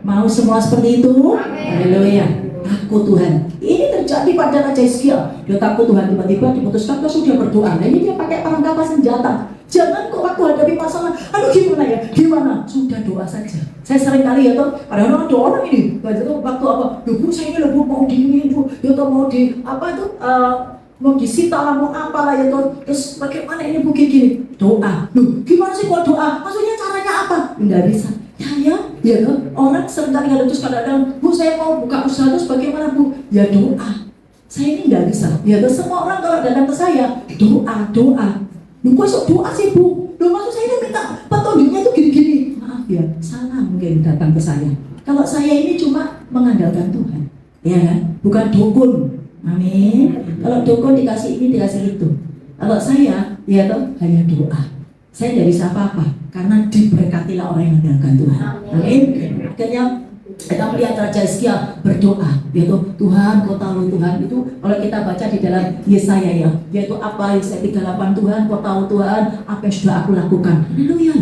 Mau semua seperti itu? Haleluya. Takut Tuhan. Ini terjadi pada Raja Hizkia. Dia takut Tuhan, tiba-tiba diputuskan terus dia berdoa. Nah, ini dia pakai perlengkapan senjata. Jangan kok waktu hadapi masalah, aduh gimana ya, gimana? Sudah doa saja. Saya sering kali ya toh, padahal ada orang ini, waktu apa? Bu, saya ini loh, Bu, mau di ini, Bu, ya toh mau di apa itu? Mau disita lah, mau apa lah ya toh. Terus bagaimana ini Bu gini? Doa. Loh, gimana sih kok doa? Maksudnya caranya apa? Enggak bisa. Ya toh, orang sering kali ada terus kadang-kadang, Bu saya mau buka usaha terus bagaimana Bu? Ya doa. Saya ini enggak bisa. Ya toh, semua orang kalau datang ke saya, doa. Lu kok sok doa sih Bu? Lu maksud saya ini minta petunjuknya itu gini-gini. Maaf ya, salah mungkin datang ke saya. Kalau saya ini cuma mengandalkan Tuhan, ya kan? Bukan dukun. Amin. Kalau dukun dikasih ini, dikasih itu. Kalau saya, ya toh hanya doa. Saya tidak bisa apa-apa karena diberkatilah orang yang mengandalkan Tuhan. Amin. Akhirnya kita melihat Raja Hizkia berdoa, yaitu Tuhan, kau tahu Tuhan. Itu kalau kita baca di dalam Yesaya ya, yaitu apa Yesaya 38, Tuhan, kau tahu Tuhan apa yang sudah aku lakukan. Haleluya.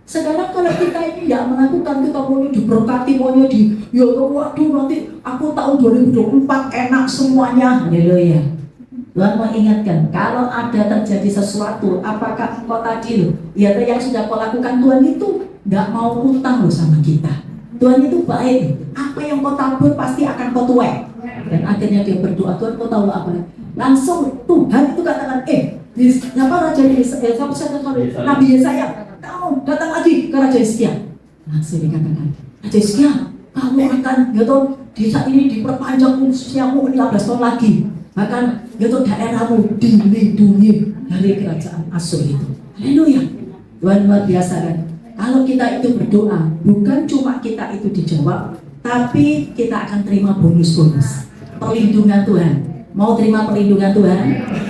Sekarang kalau kita ini tidak melakukan, kita maunya diberkati, maunya di, ya waduh nanti aku tahun 2024 enak semuanya. Haleluya. Tuhan mau ingatkan, kalau ada terjadi sesuatu, apakah engkau tadi loh, ya yang sudah kau lakukan, Tuhan itu tidak mau utang loh sama kita. Tuhan itu baik, apa yang kau tabur pasti akan kau tuai. Dan akhirnya dia berdoa, Tuhan kau tahu apa? Langsung Tuhan itu katakan, siapa Raja Hizkia? Nabi Yesaya, kamu datang lagi ke Raja Hizkia. Langsung dikatakan, Raja Hizkia, kamu akan di saat ini diperpanjang usiamu 15 tahun lagi. Bahkan daerahmu dilindungi dari kerajaan Asyur itu. Haleluya. Tuhan luar biasa kan? Kalau kita itu berdoa, bukan cuma kita itu dijawab, tapi kita akan terima bonus-bonus perlindungan Tuhan. Mau terima perlindungan Tuhan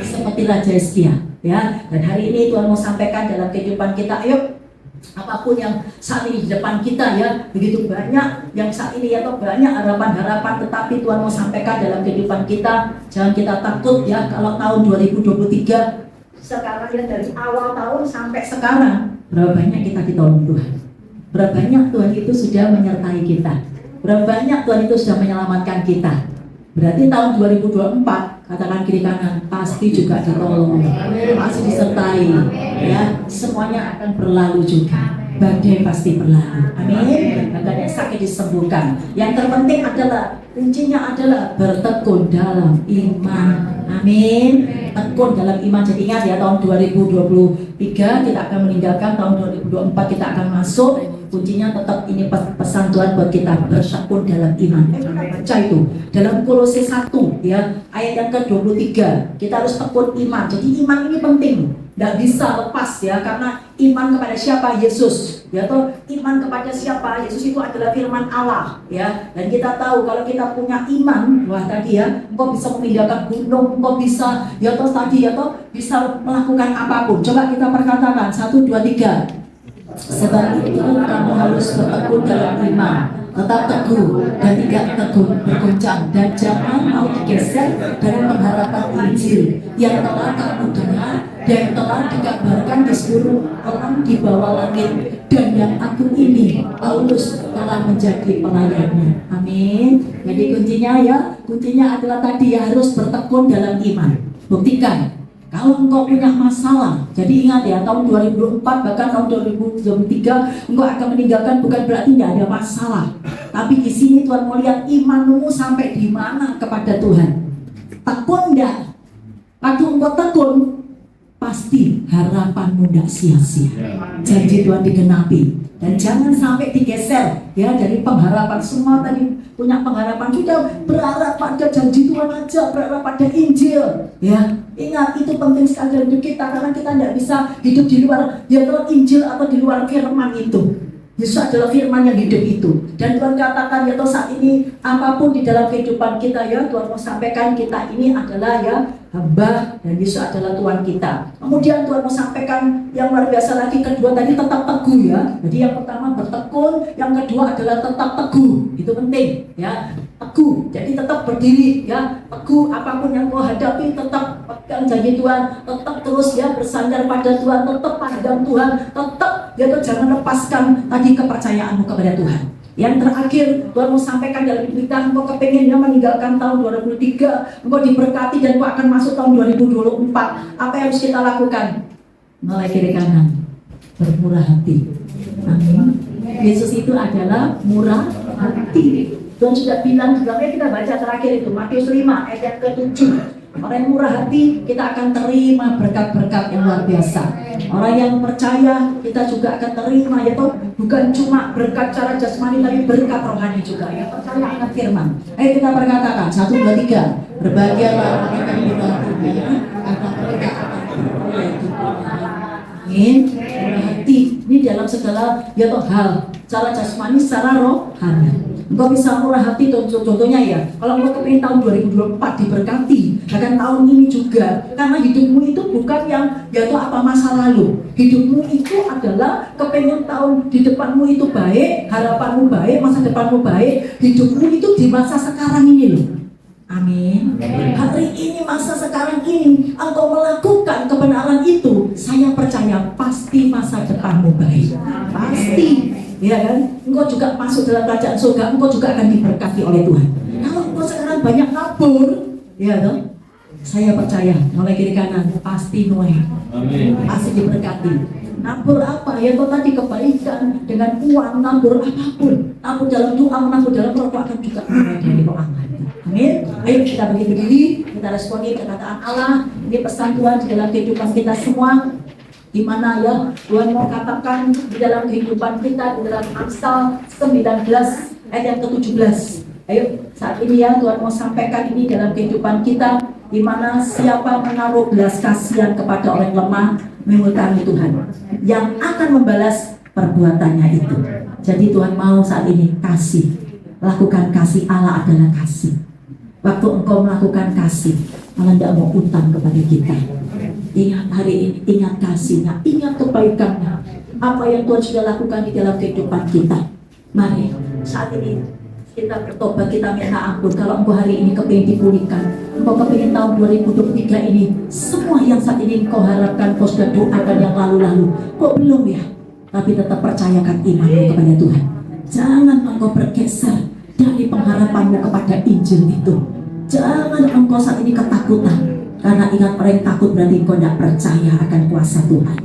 seperti Raja Hizkia, ya. Dan hari ini Tuhan mau sampaikan dalam kehidupan kita. Ayo, apapun yang saat ini di depan kita ya, begitu banyak yang saat ini ya, banyak harapan-harapan, tetapi Tuhan mau sampaikan dalam kehidupan kita. Jangan kita takut ya, kalau tahun 2023 sekarang ya, dari awal tahun sampai sekarang, berapa banyak kita ditolong Tuhan, berapa banyak Tuhan itu sudah menyertai kita, berapa banyak Tuhan itu sudah menyelamatkan kita. Berarti tahun 2024, katakan kiri kanan, pasti juga ditolong, pasti disertai ya, semuanya akan berlalu juga. Badai pasti berlalu, amin. Bahkan yang sakit disembuhkan. Yang terpenting adalah, kuncinya adalah bertekun dalam iman, amin. Tekun dalam iman. Jadi ingat ya, tahun 2023 kita akan meninggalkan, tahun 2024 kita akan masuk. Kuncinya tetap ini pesan Tuhan buat kita, bertekun dalam iman. Baca itu dalam Kolose 1 ya, ayat yang ke-23. Kita harus tekun iman. Jadi iman ini penting, tidak bisa lepas ya, karena iman kepada siapa? Yesus. Ya toh, iman kepada siapa? Yesus itu adalah firman Allah ya. Dan kita tahu kalau kita punya iman, wah tadi ya, engkau bisa memindahkan gunung, engkau bisa ya toh tadi ya toh, bisa melakukan apapun. Coba kita perkatakan 1, 2, 3. Sebab itu kamu harus bertekun dalam iman, tetap teguh dan tidak bergoncang, dan jangan mau digeser dari pengharapan Injil yang telah kamu dengar dan telah dikabarkan di seluruh orang di bawah langit, dan yang aku ini Paulus telah menjadi pelayannya. Amin. Jadi kuncinya adalah tadi ya, harus bertekun dalam iman. Buktikan. Kalau engkau punya masalah, jadi ingat ya, tahun 2024 bahkan tahun 2023 engkau akan meninggalkan, bukan berarti tidak ada masalah. Tapi di sini Tuhan mau lihat imanmu sampai di mana kepada Tuhan. Tekun enggak? Waktu engkau tekun, pasti harapanmu tidak sia-sia. Janji Tuhan digenapi. Dan jangan sampai digeser ya dari pengharapan. Semua tadi punya pengharapan, sudah berharap pada janji Tuhan aja, berharap pada Injil ya. Ingat, itu penting sekali dalam hidup kita, karena kita tidak bisa hidup di luar ya Injil atau di luar firman itu. Yesus adalah firman yang hidup itu. Dan Tuhan katakan ya saat ini apapun di dalam kehidupan kita ya, Tuhan mau sampaikan kita ini adalah ya hamba, dan Yesus adalah Tuhan kita. Kemudian Tuhan mau sampaikan yang luar biasa lagi, kedua tadi tetap teguh ya. Jadi yang pertama bertekun, yang kedua adalah tetap teguh. Itu penting ya, teguh. Jadi tetap berdiri ya, teguh apapun yang kau hadapi, tetap pegang janji Tuhan, tetap terus ya bersandar pada Tuhan, tetap pandang Tuhan, tetap ya jangan lepaskan tadi kepercayaanmu kepada Tuhan. Yang terakhir Tuhan mau sampaikan dalam hidup kita, engkau kepengennya meninggalkan tahun 2023, engkau diberkati dan engkau akan masuk tahun 2024. Apa yang harus kita lakukan? Mulai kiri kanan, bermurah hati. Amin. Yesus itu adalah murah hati. Tuhan sudah bilang, sebenarnya kita baca terakhir itu Matius 5 ayat ke-7. Orang yang murah hati, kita akan terima berkat-berkat yang luar biasa. Orang yang percaya, kita juga akan terima, yaitu bukan cuma berkat cara jasmani, tapi berkat rohani juga. Yang percaya akan firman. Ayo kita perkatakan, 1, 2, 3. Berbahagialah orang yang murah hati, karena mereka akan beroleh hikmat. Amin. Murah hati, ini dalam segala yaitu hal, cara jasmani, secara rohani. Engkau bisa murah hati, contohnya ya, kalau engkau kepingin tahun 2024 diberkati, bahkan tahun ini juga, karena hidupmu itu bukan yang yaitu apa masa lalu. Hidupmu itu adalah kepingin tahun di depanmu itu baik, harapanmu baik, masa depanmu baik. Hidupmu itu di masa sekarang ini loh. Amin. Hari ini, masa sekarang ini, engkau melakukan kebenaran itu, saya percaya pasti masa depanmu baik. Pasti. Ya kan, engkau juga masuk dalam kerajaan surga, engkau juga akan diberkati oleh Tuhan. Kalau engkau sekarang banyak kabur, ya toh, saya percaya mulai kiri kanan pasti Noe, pasti diberkati. Nabur apa? Ya toh tadi kebaikan dengan uang, nabur apapun, nabur dalam doa, nabur dalam roh akan juga mulai dari doa. Amin. Ayo kita berdiri, kita responi perkataan Allah. Ini pesan Tuhan di dalam kehidupan kita semua. Di mana ya Tuhan mau katakan di dalam kehidupan kita, di dalam Amsal 19 ayat yang ke-17. Ayo saat ini ya Tuhan mau sampaikan ini dalam kehidupan kita, di mana siapa menaruh belas kasihan kepada orang lemah mengutami Tuhan yang akan membalas perbuatannya itu. Jadi Tuhan mau saat ini kasih, lakukan kasih. Allah adalah kasih. Waktu engkau melakukan kasih, Allah tidak mau utang kepada kita. Ingat hari ini, ingat kasihnya, ingat kebaikannya, apa yang Tuhan sudah lakukan di dalam kehidupan kita. Mari saat ini kita bertobat, kita minta ampun. Kalau engkau hari ini kepingin dipulihkan, engkau kepingin tahun 2023 ini, semua yang saat ini engkau harapkan, kau sudah doakan yang lalu-lalu, kok belum ya? Tapi tetap percayakan imanmu kepada Tuhan. Jangan engkau bergeser dari pengharapanmu kepada Injil itu. Jangan engkau saat ini ketakutan. Karena ingat, orang yang takut berarti engkau tidak percaya akan kuasa Tuhan.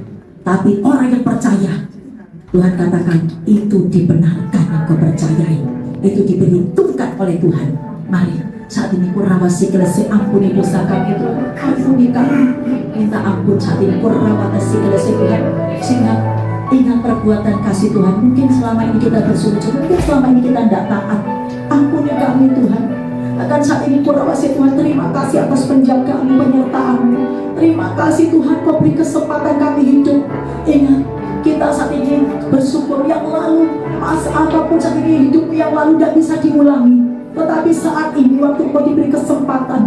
Tapi orang yang percaya, Tuhan katakan itu dibenarkan, engkau percayai, itu diperhitungkan oleh Tuhan. Mari saat ini kurawasi kelese, ampuni dosa kami Tuhan, ampuni kami, minta ampun saat ini kurawasi kelese Tuhan. Sehingga ingat perbuatan kasih Tuhan. Mungkin selama ini kita bersujud, mungkin selama ini kita tidak taat. Ampuni kami Tuhan. Akan saat ini kurawasi Tuhan, terima kasih atas penjagaan, penyertaan-Mu. Terima kasih Tuhan, Kau beri kesempatan kami hidup. Ingat, kita saat ini bersyukur yang lalu, masa apapun saat ini hidup yang lalu tidak bisa diulangi. Tetapi saat ini waktu Kau diberi kesempatan,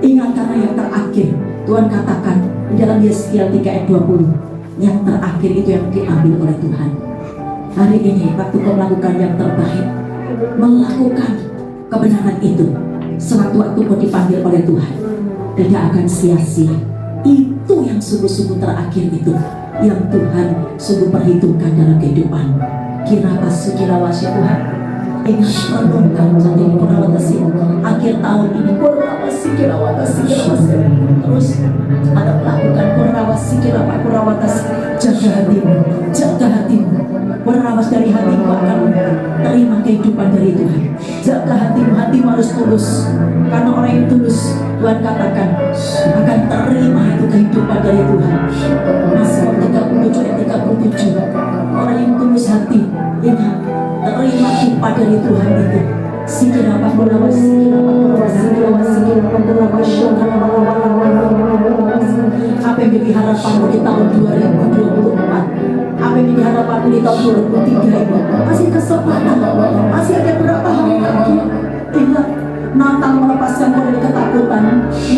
ingat karena yang terakhir Tuhan katakan di dalam Yesaya 3 ayat 20, yang terakhir itu yang diambil oleh Tuhan. Hari ini waktu Kau melakukan yang terbaik, melakukan kebenaran itu, sewaktu-waktu kau dipanggil oleh Tuhan, tidak akan sia-sia. Itu yang sungguh-sungguh terakhir itu, yang Tuhan sungguh perhitungkan dalam kehidupan. Kira pasukirawasi Tuhan, ingat renungkan saat ini kurawatasi akhir tahun ini, kurawatasi terus ada melakukan kurawatasi jaga hatimu, berawas dari hatimu akan terima kehidupan dari Tuhan. Jaga hatimu harus tulus, karena orang yang tulus Tuhan katakan akan terima itu kehidupan dari Tuhan. Mazmur 37 ayat 37, dari Tuhan itu. Sikira pakulawa, sikira pakulawa, sikira sikira pakulawa, syukra apa yang jadi harapanmu di tahun 2024? Apa yang jadi harapanmu di tahun 2023 ini? Masih kesempatan, masih ada berapa hari lagi. Ingat, Natal melepaskan kau dari ketakutan.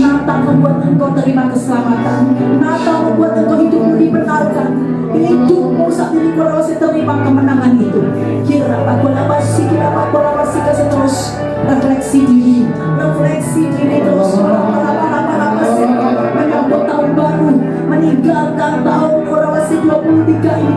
Natal membuat engkau terima keselamatan. Natal membuat engkau hidupmu dibenarkan. Hidupmu saat ini kau masih terima kemenangan itu. Kira apa sih kasih terus refleksi diri terus menyambut tahun baru, meninggalkan tahun 2023 ini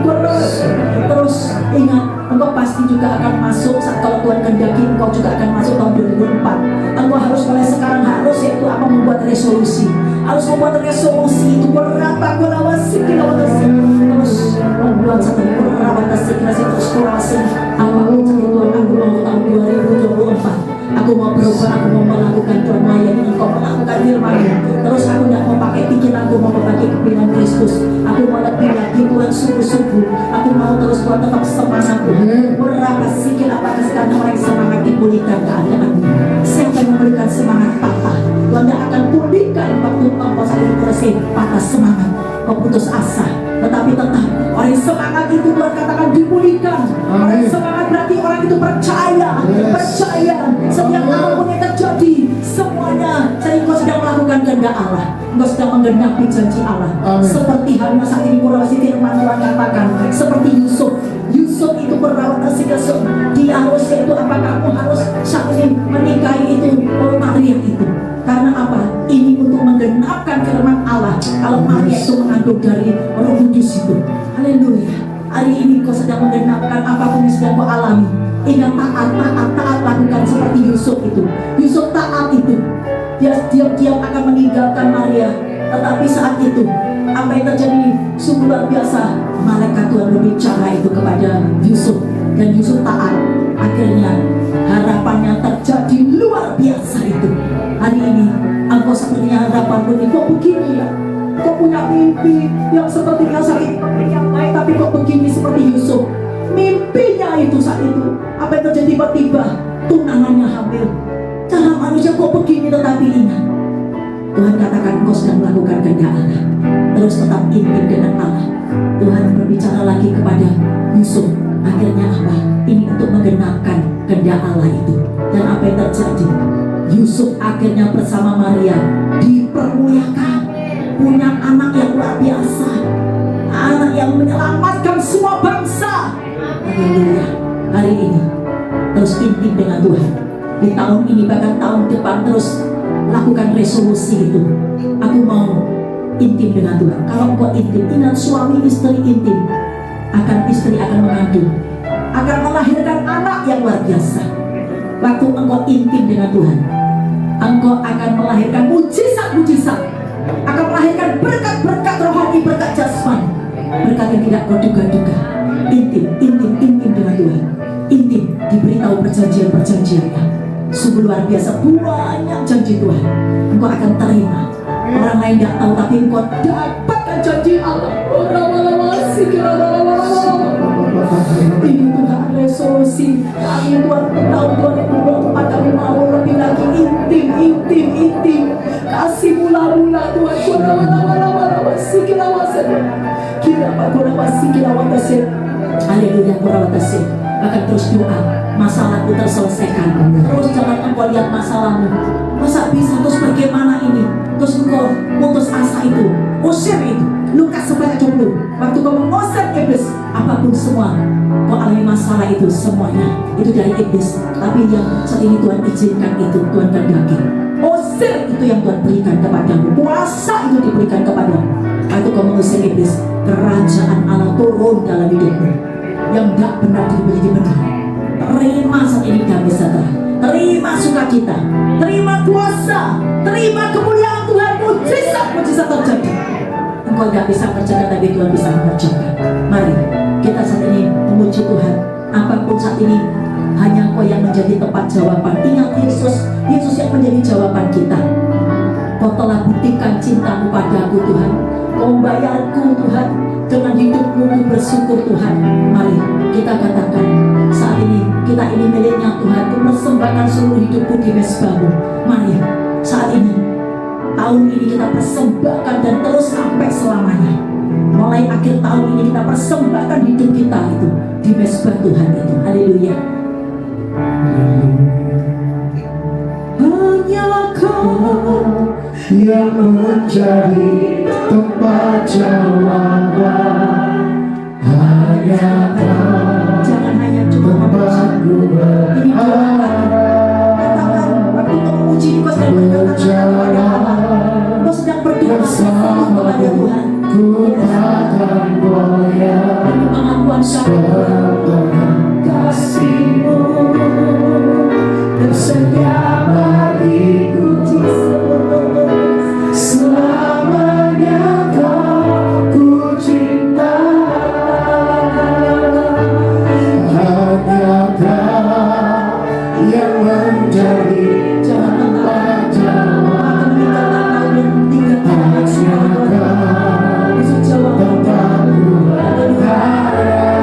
terus ingat, engkau pasti juga akan masuk saat kalau Tuhan kehendaki engkau juga akan masuk tahun 2024. Engkau harus mulai sekarang yaitu apa, membuat resolusi. Harus membuat resolusi itu berapa terus membuat satu terus kurasi apapun Tuhan aku mau tahun 2024. Aku mau berubah, aku mau melakukan Tuhan melayani engkau, melakukan firman-Mu. Terus aku tidak mau pakai pikiranku, mau pakai kepimpinan Kristus. Aku mau lebih lagi Tuhan sungguh-sungguh. Aku mau terus Tuhan tetap semangat Tuhan. Berapa sikit apakah sekarang orang yang semangat dipulihkan keadaanmu? Siapa yang memberikan semangat patah? Tuhan tidak akan pulihkan waktu engkau saling bersih patah semangat, kau putus asa. Tetapi tetap orang yang semangat itu Tuhan katakan dipulihkan. Orang yang semangat berarti orang itu percaya setiap apapun yang terjadi semuanya jadi engkau sedang melakukan kehendak Allah, engkau sedang menggenapi janji Allah. Seperti halnya saat ini kurasi firman Tuhan katakan seperti Yusuf itu berawat asik-asik, dia harus yaitu apa, kamu harus saat ini menikahi itu Maria itu. Karena apa? Ini untuk menggenapkan firman Allah. Kalau Maria itu mengandung dari Roh Kudus itu. Haleluya. Hari ini kau sedang menggenapkan apapun yang sedang kau alami. Ingat, taat lakukan seperti Yusuf itu. Yusuf taat itu. Dia diam-diam akan meninggalkan Maria. Tetapi saat itu apa yang terjadi sungguh luar biasa. Malaikat Tuhan berbicara itu kepada Yusuf dan Yusuf taat. Akhirnya harapannya terjadi luar biasa itu. Hari ini engkau sepertinya harapanmu ini kok begini ya? Kok punya mimpi yang sepertinya sakit yang lain, tapi kok begini seperti Yusuf? Mimpinya itu saat itu apa yang terjadi tiba-tiba tunangannya hamil. Cara manusia kok begini, tetapi ingat Tuhan katakan engkau sedang melakukan kehendak Allah. Terus tetap intim dengan Allah. Tuhan berbicara lagi kepada Yusuf. Akhirnya apa? Ini untuk menggenapkan kehendak Allah itu. Dan apa yang terjadi? Yusuf akhirnya bersama Maria dipermuliakan, punya anak yang luar biasa, anak yang menyelamatkan semua bangsa. Haleluya. Hari ini terus intim dengan Tuhan. Di tahun ini bahkan tahun depan terus lakukan resolusi itu. Aku mau intim dengan Tuhan. Kalau engkau intim, ingat suami istri intim, istri akan mengandung, akan melahirkan anak yang luar biasa. Waktu engkau intim dengan Tuhan, engkau akan melahirkan mujizat-mujizat, akan melahirkan berkat-berkat rohani, berkat jasmani, berkat yang tidak kau duga-duga. Intim dengan Tuhan, intim diberitahu perjanjian-perjanjiannya. Sungguh luar biasa, banyak janji Tuhan. Engkau akan terima. Orang lain tidak tahu, tapi engkau dapatkan janji Allah. Ini Tuhan resolusi kami Tuhan tahun 2024, kami mau lebih lagi intim kasih mula-mula Tuhan. Haleluya. Akan terus doa, masalahku terselesaikan. Terus jangan engkau lihat masalahmu, masa bisa terus bagaimana ini, terus engkau putus asa itu, usir itu. Lukas 11:20, waktu kau mengusir iblis, apapun semua kau alami masalah itu, semuanya itu dari iblis. Tapi yang saat ini Tuhan izinkan itu, Tuhan kehendaki. Usir itu yang Tuhan berikan kepadamu, kuasa itu diberikan kepadamu. Waktu kau mengusir iblis, kerajaan Allah turun dalam hidupmu. Yang tidak benar menjadi benar. Terima saat ini damai sejahtera, terima sukacita, terima kuasa, terima kemuliaan Tuhan. Mujizat terjadi. Engkau tidak bisa kerjakan, tapi Tuhan bisa mengerjakan. Mari kita saat ini memuji Tuhan. Apapun saat ini hanya Engkau yang menjadi tempat jawaban. Ingat Yesus yang menjadi jawaban kita. Kau telah buktikan cintamu padaku Tuhan. Kau membayarku Tuhan dengan hidupmu, bersyukur Tuhan. Mari kita katakan saat ini kita kita ini miliknya Tuhan. Ku persembahkan seluruh hidupku di mesbahmu. Mari saat ini, tahun ini kita persembahkan dan terus sampai selamanya. Mulai akhir tahun ini kita persembahkan hidup kita itu di mesbah Tuhan itu. Haleluya. Hanya Kau yang menjadi tempat jawaban, hanya Kau jangan hanya cuma tempatku ini doa lagi. Katakan waktu kau memuji kau sedang berkata kepada Allah. Kau sedang berdoa sesuatu kepada Tuhan. ku takkan goyah Demi pengakuan sepanjang kasih-Mu tersedia bagiku. Selamanya Kau ku cinta, hanya Kau yang menjadi tempat jawaban, hanya Kau tempatku berharap.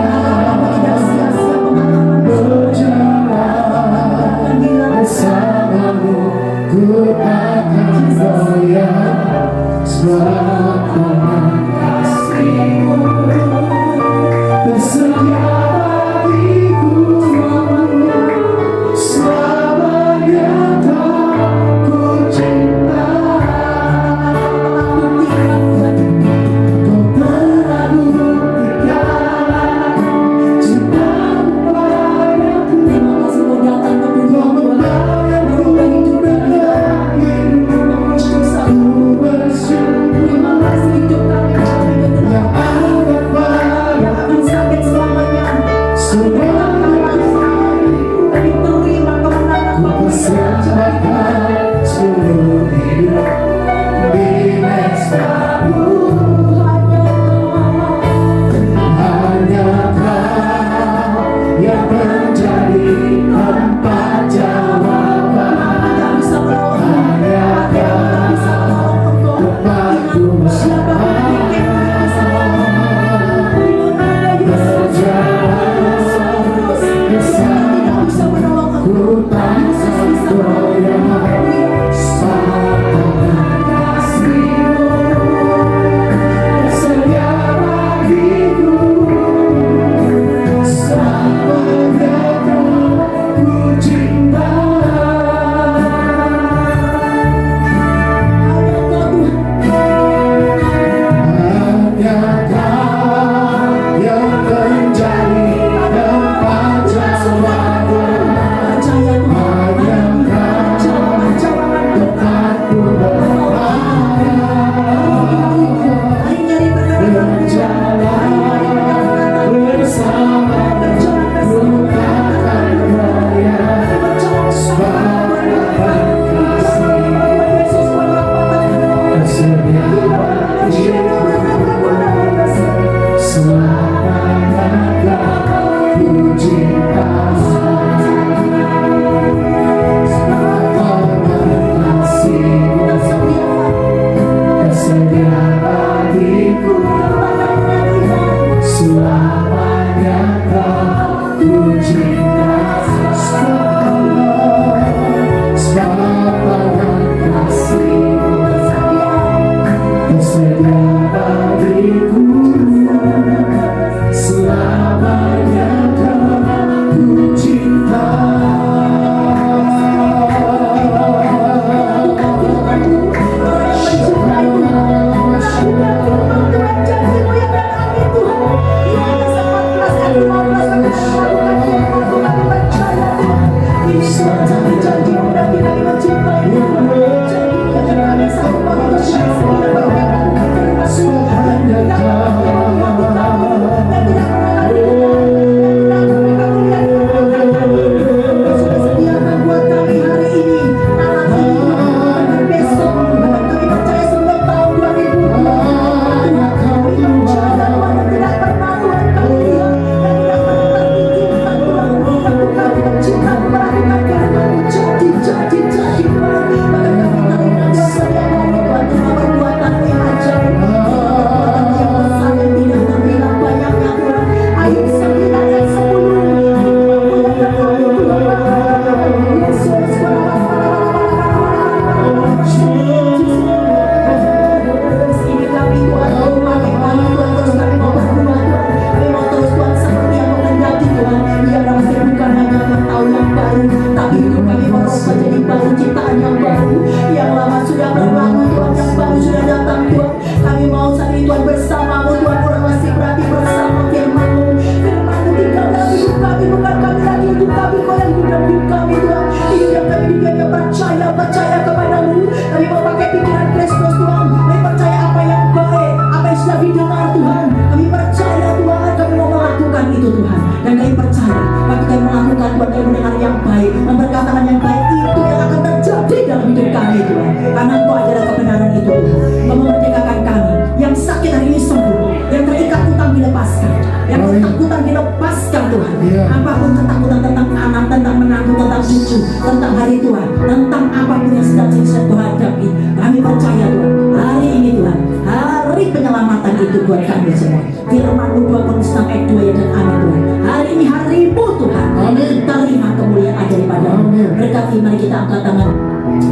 ketakutan dilepaskan Tuhan. Iya. Apapun ketakutan tentang anak, tentang menantu, tentang cucu, tentang hari Tuhan, tentang apapun yang sedang Tuhan hadapi, kami percaya Tuhan, hari ini Tuhan, hari penyelamatan itu buat kami semua. Firman-Mu 2 Korintus 6 ayat 2 ya dan amin Tuhan. Hari ini harimu Tuhan. Amin. Terima kemuliaan daripada-Mu. Amin. Berkati, mari kita angkat tangan.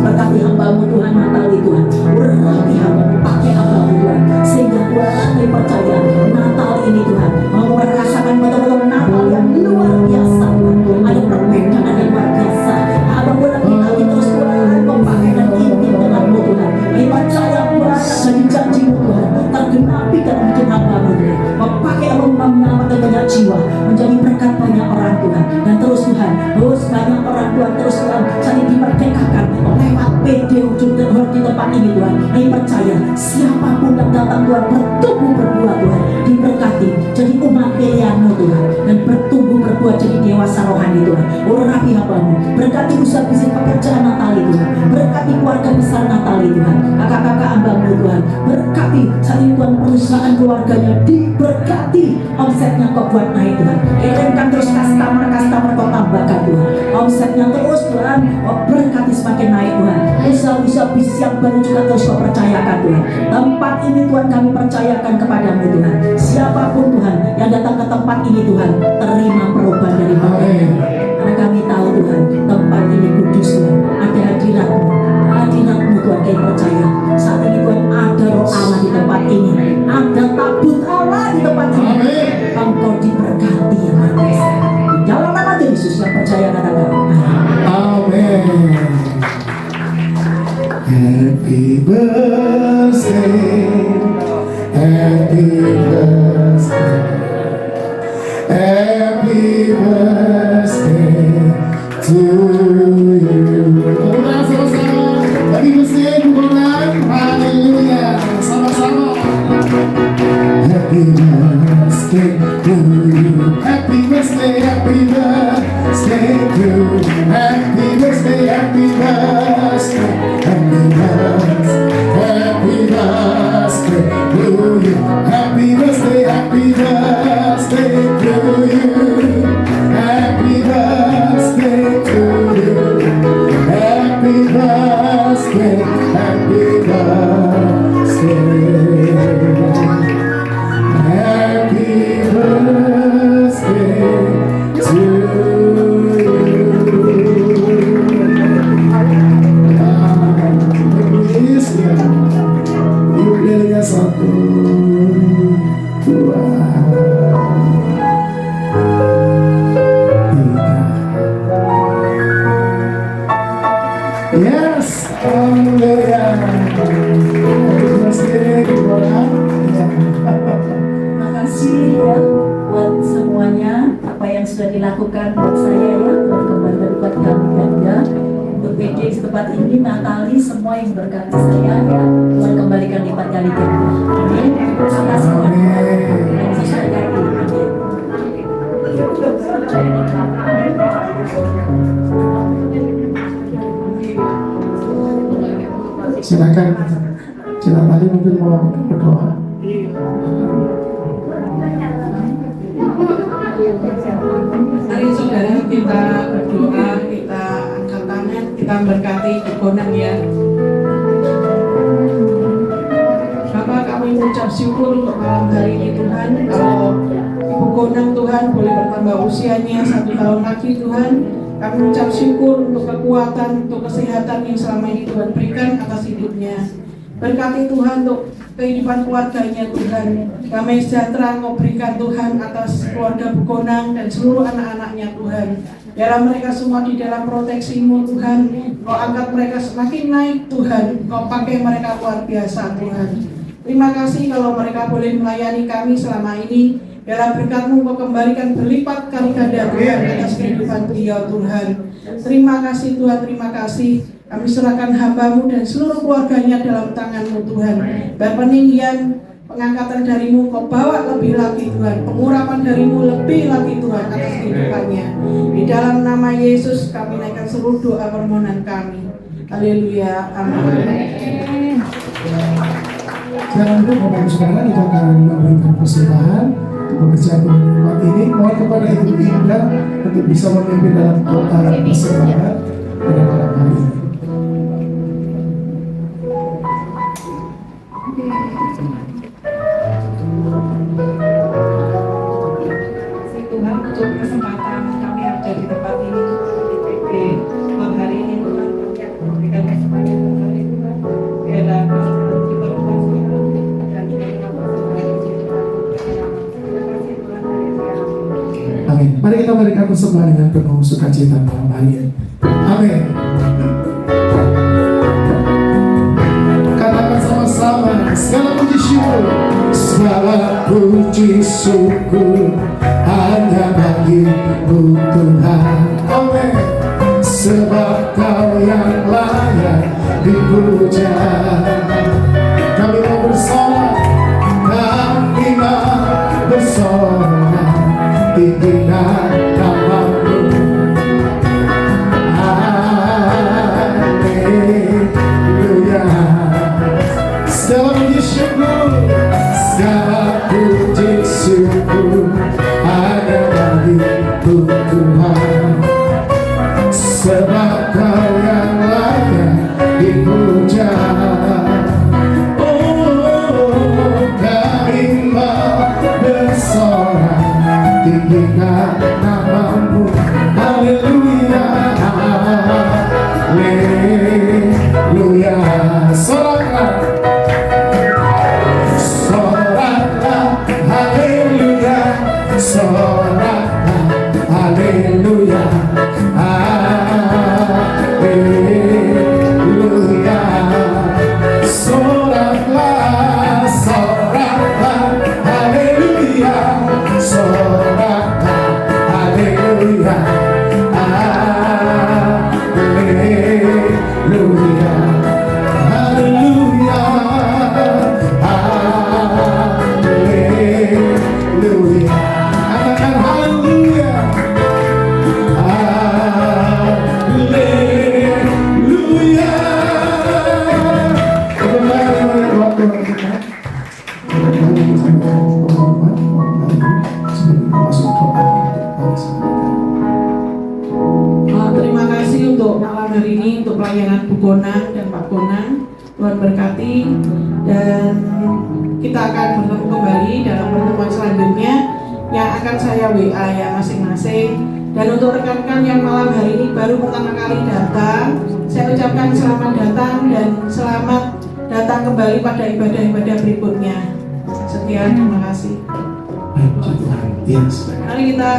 Berkati hamba-Mu Tuhan, Natali Tuhan. Berkati hamba-Mu, pakai hamba-Mu Tuhan. Sehingga Tuhan kami percaya Natal ini Tuhan mau merasakan betul-betul Natal yang luar biasa Tuhan. Ada perbedaan yang luar biasa. Abang boleh kita terus Tuhan memakai dan intim dengan-Mu Tuhan. Kami percaya Tuhan jadi janji-Mu Tuhan tergenapi dalam hidup hamba-Mu Tuhan. Memakai Abang menyelamatkan banyak jiwa, menjadi berkat banyak orang Tuhan. Dan terus Tuhan, terus banyak orang Tuhan, terus Tuhan saling dimerdekakan lewat PD ujung Tuhan di tempat ini Tuhan. Kami percaya siapapun yang datang Tuhan bertumbuh berbuah Tuhan, diberkati jadi umat pilihan-Mu Tuhan, dan bertumbuh berbuah jadi dewasa rohani Tuhan. Urapi hamba-Mu, berkati usaha bisnis pekerjaan Natali Tuhan, berkati keluarga besar Natali Tuhan, kakak-kakak hamba-Mu Tuhan, berkati saat ini Tuhan perusahaan keluarganya diberkati, omsetnya Kau buat naik Tuhan, kirimkan terus customer Kau tambahkan Tuhan, omsetnya terus Tuhan, berkati semakin naik Tuhan, usaha-usaha bisnis yang baru juga terus Kau percayakan Tuhan. Tempat ini Tuhan kami percayakan kepadamu Tuhan. Siapapun Tuhan yang datang ke tempat ini Tuhan, terima perubahan daripada karena kami tahu Tuhan, tempat ini kudus Tuhan, ada hadirat-Mu. Hadirat-Mu Tuhan kami percaya. Saat ini Tuhan ada roh Allah di tempat ini, ada tabut Allah di tempat ini. Engkau diberkati yang luar biasa. Di dalam nama Yesus yang percaya katakan Amin. Happy birthday, happy birthday, happy birthday to you. Udah selesai. Happy birthday bukan? Haleluya. Sama-sama. Happy birthday to you. Happy birthday, happy birthday to you. Happy birthday, happy birthday, happy birthday to you. Happy birthday, happy birthday to you. Happy birthday to you. Happy birthday, happy birthday. Happy birthday to you. Indonesia, Indonesia satu, dua, tiga. Yes, haleluya. Terima kasih ya buat semuanya apa yang sudah dilakukan buat saya ya, Tuhan kembali berkat kami ganda untuk PD di tempat ini. Natali semua yang berkati saya ya, Tuhan kembalikan lipat kali ganda. Amin. Terima kasih Tuhan. Dan saya berkati. Silakan, silakan tadi mungkin mau berdoa. Mari saudara kita berdoa, kita angkat tangan, kita berkati Bukonan ya. Bapak, kami mengucap syukur untuk malam hari ini Tuhan. Kalau Ibu Konang Tuhan boleh bertambah usianya 1 tahun lagi Tuhan. Kami mengucap syukur untuk kekuatan, untuk kesehatan yang selama ini Tuhan berikan atas hidupnya. Berkati Tuhan untuk kehidupan keluarganya Tuhan. Damai sejahtera Engkau berikan Tuhan atas keluarga Bukonang dan seluruh anak-anaknya Tuhan. Biarlah mereka semua di dalam proteksi-Mu Tuhan. Engkau angkat mereka semakin naik Tuhan. Engkau pakai mereka luar biasa Tuhan. Terima kasih kalau mereka boleh melayani kami selama ini. Biarlah berkat-Mu Engkau kembalikan berlipat kali ganda Tuhan atas kehidupan beliau Tuhan. Terima kasih Tuhan, terima kasih. Kami serahkan hamba-Mu dan seluruh keluarganya dalam tangan-Mu Tuhan. Berpeninggian pengangkatan dari-Mu Kau bawa lebih lagi Tuhan. Pengurapan dari-Mu lebih lagi Tuhan atas kehidupannya. Di dalam nama Yesus kami naikkan seluruh doa permohonan kami. Haleluya, amin. Sekarang itu Bapak Ibu Saudara kita akan memberikan persembahan pekerjaan Tuhan di tempat ini. Mohon kepada Ibu Indah untuk bisa memimpin dalam persembahan pada malam hari ini. Kasih Tuhan untuk kesempatan kami ada di tempat ini di PP malam hari ini Tuhan, kami akan memberikan kesempatan kembali Tuhan biarlah kesempatan diperluas Tuhan dan Amin. Mari kita berikan persembahan dengan penuh sukacita malam hari ini. Amin. Katakan sama-sama, segala puji syukur, segala puji syukur hanya bagi-Mu Tuhan. Amin. Sebab Kau yang layak dipuja. Kami mau bersorak, kami mau bersorak, tinggikan nama-Mu. Haleluya. Segala puji syukur, segala puji syukur hanya bagi-Mu Tuhan. Sebab Kau yang layak dipuja. Oh, kami mau bersorak, tinggikan nama-Mu. Haleluya, haleluya. Soraklah, soraklah, haleluya. Soraklah, haleluya, haleluya. Soraklah, soraklah, haleluya. Soraklah, haleluya, haleluya, haleluya, haleluya. Katakan haleluya, haleluya. Kembali pada waktu kita. Sebelum kita masuk doa, terima kasih untuk malam hari ini, untuk pelayanan Bu Gonang dan Pak Gonang. Tuhan berkati, dan kita akan bertemu kembali dalam pertemuan selanjutnya yang akan saya WA ya masing-masing. Dan untuk rekan-rekan yang malam hari ini baru pertama kali datang, saya ucapkan selamat datang dan selamat datang kembali pada ibadah-ibadah berikutnya. Sekian, terima kasih. puji Tuhan. Yes. Mari kita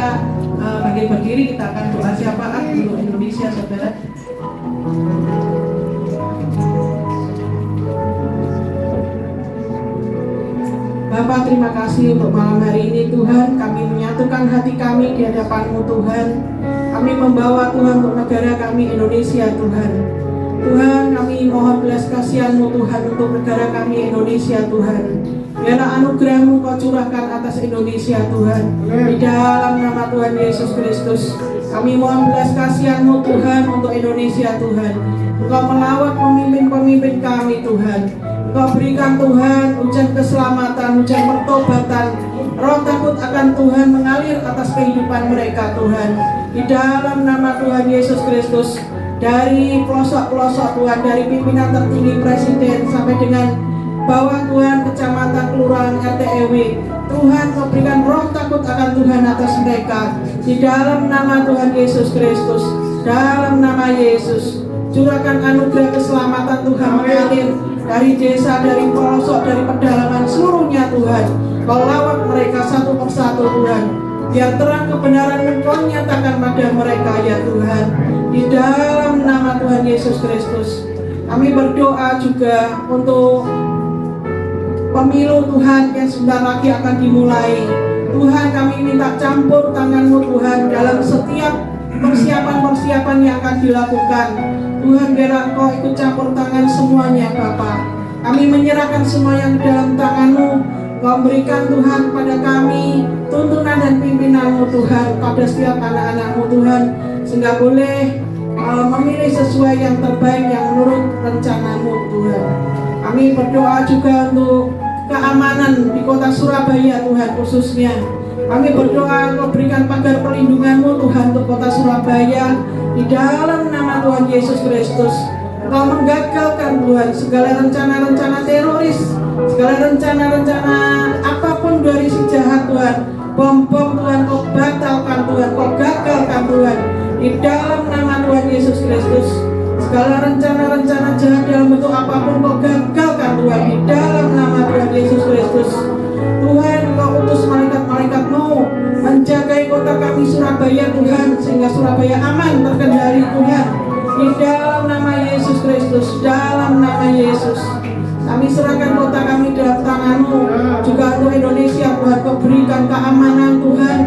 bagi berdiri, kita akan doa syafaat untuk Indonesia, saudara. Bapak, terima kasih untuk malam hari ini Tuhan. Kami menyatukan hati kami di hadapan-Mu Tuhan. Kami membawa Tuhan untuk negara kami Indonesia Tuhan. Tuhan, kami mohon belas kasihan-Mu Tuhan untuk negara kami Indonesia Tuhan. Biarlah anugerah-Mu Kau curahkan atas Indonesia Tuhan. Di dalam nama Tuhan Yesus Kristus, kami mohon belas kasihan-Mu Tuhan untuk Indonesia Tuhan. Engkau melawat pemimpin-pemimpin kami Tuhan. Engkau berikan Tuhan hujan keselamatan, hujan pertobatan. Roh takut akan Tuhan mengalir atas kehidupan mereka Tuhan. Di dalam nama Tuhan Yesus Kristus, dari pelosok-pelosok Tuhan, dari pimpinan tertinggi presiden sampai dengan bawah Tuhan, kecamatan, kelurahan, RT RW, Tuhan Kau berikan roh takut akan Tuhan atas mereka. Di dalam nama Tuhan Yesus Kristus, dalam nama Yesus, curahkan anugerah keselamatan Tuhan mengalir dari desa, dari pelosok, dari pedalaman seluruhnya Tuhan. Kau lawat mereka satu persatu Tuhan. Biar terang kebenaran Kau nyatakan pada mereka ya Tuhan. Di dalam nama Tuhan Yesus Kristus, kami berdoa juga untuk pemilu Tuhan yang sebentar lagi akan dimulai. Tuhan, kami minta campur tangan-Mu Tuhan dalam setiap persiapan-persiapan yang akan dilakukan. Tuhan, biar Engkau ikut campur tangan semuanya Bapa. Kami menyerahkan semua yang dalam tangan-Mu. Kau berikan Tuhan pada kami tuntunan dan pimpinan-Mu Tuhan, pada setiap anak-anak-Mu Tuhan, sehingga boleh memilih sesuai yang terbaik yang menurut rencana-Mu Tuhan. Kami berdoa juga untuk keamanan di kota Surabaya Tuhan, khususnya Kami berdoa Engkau berikan pagar perlindungan-Mu Tuhan untuk kota Surabaya. Di dalam nama Tuhan Yesus Kristus, Engkau menggagalkan Tuhan segala rencana-rencana teroris, segala rencana-rencana apapun dari si jahat Tuhan. Bom-bom Tuhan Kau batalkan Tuhan, Kau gagalkan Tuhan. Di dalam nama Tuhan Yesus Kristus, segala rencana-rencana jahat dalam bentuk apapun Kau gagalkan Tuhan. Di dalam nama Tuhan Yesus Kristus, Tuhan Kau utus malaikat-malaikat-Mu menjagai kota kami Surabaya Tuhan, sehingga Surabaya aman terkendali Tuhan. Di dalam nama Yesus Kristus, dalam nama Yesus, kami serahkan kota kami dalam tangan-Mu. Juga untuk Indonesia Tuhan, Kau berikan keamanan Tuhan.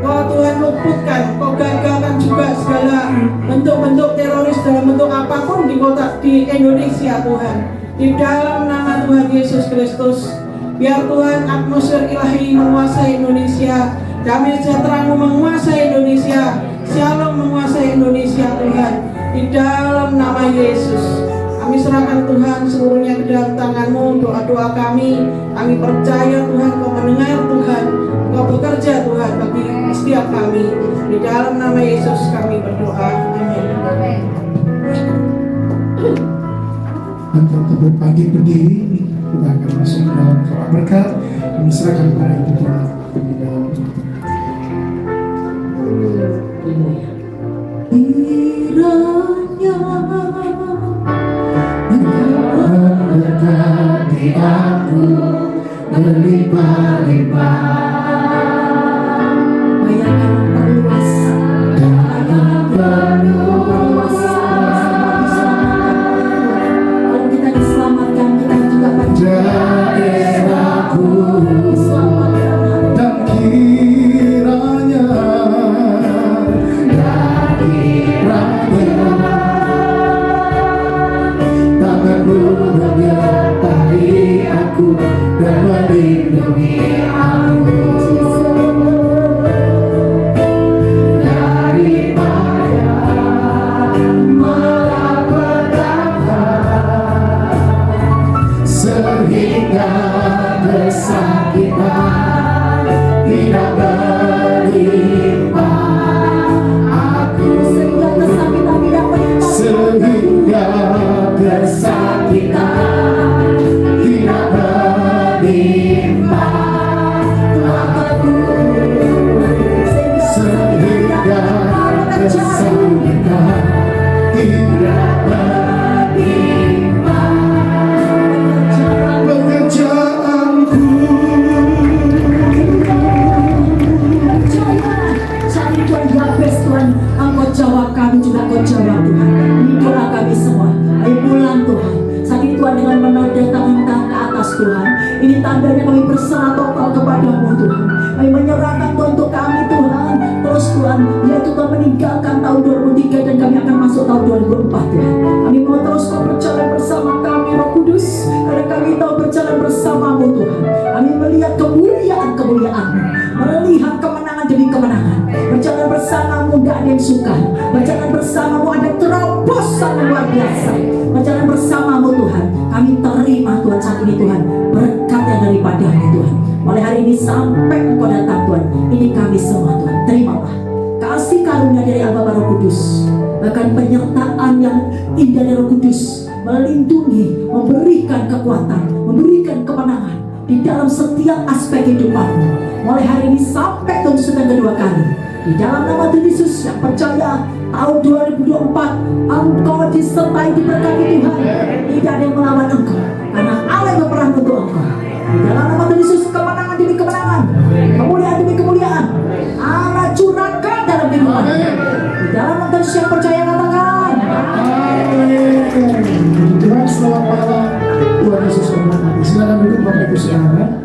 Kau Tuhan luputkan, Kau gagalkan juga segala bentuk-bentuk teroris dalam bentuk apapun di kota di Indonesia Tuhan. Di dalam nama Tuhan Yesus Kristus, biar Tuhan atmosfer ilahi menguasai Indonesia, damai sejahtera-Mu menguasai Indonesia, shalom menguasai Indonesia Tuhan. Di dalam nama Yesus, kami serahkan Tuhan seluruhnya ke dalam tangan-Mu. Doa-doa kami percaya Tuhan Kau mendengar Tuhan, Kau bekerja Tuhan bagi setiap kami. Di dalam nama Yesus kami berdoa, amin. Untuk pagi berdiri, kita akan masuk dalam doa berkat. Kami serahkan kepada Ibu Tuhan. Berkati aku berlimpah-limpah, bayangkan perluas dalam perluas. Kalau kita diselamatkan, kita juga daerahku Dan kiranya tangan-Mu menyertai aku dan melindungi aku daripada malapetaka, sehingga kesakitan tidak menimpa aku, sehingga kesakitan tidak menimpa aku, sehingga kesakitan tidak menimpa pekerjaanku. Saat ini Tuhan Yahweh, Tuhan Engkau jawab kami, juga Engkau jawab Tuhan. Ini doa kami semua. Ayo pulang Tuhan. Saat ini Tuhan dengan menadahkan tangan ke atas Tuhan, ini tandanya kami berserah total kepada-Mu Tuhan. Kami menyerahkan Tuhan untuk kami Tuhan. Terus Tuhan, yaitu Tuhan meninggalkan tahun 2003 dan kami akan masuk tahun 2004 Tuhan. Kami mau terus Kau berjalan bersama kami Roh Kudus, karena kami tahu berjalan bersama-Mu Tuhan. Kami melihat kemuliaan-kemuliaan-Mu, melihat kemenangan demi kemenangan. Berjalan bersama-Mu gak ada yang suka. Berjalan bersama-Mu ada terobosan yang luar biasa. Berjalan bersama-Mu Tuhan, kami terima Tuhan saat ini Tuhan berkat yang daripada-Mu Tuhan. Mulai hari ini sampai Engkau datang Tuhan, ini kami semua Tuhan. Terimalah kasih karunia dari Allah Roh Kudus, bahkan penyertaan yang indah dari Roh Kudus, melindungi, memberikan kekuatan, memberikan kemenangan di dalam setiap aspek kehidupanmu. Mulai hari ini sampai Tuhan sedang kedua kali. Di dalam nama Tuhan Yesus yang percaya, tahun 2024 Engkau disertai, diberkati Tuhan. Tidak ada yang melawan Engkau, karena Allah yang berperang untuk Engkau. Di dalam nama Tuhan Yesus, kemenangan demi kemenangan, kemuliaan demi kemuliaan, Allah curahkan dalam kehidupan. Di dalam nama Tuhan Yesus yang percaya, katakan Tuhan selamat malam. Tuhan Yesus memberkati. Silakan duduk Bapak Ibu Saudara.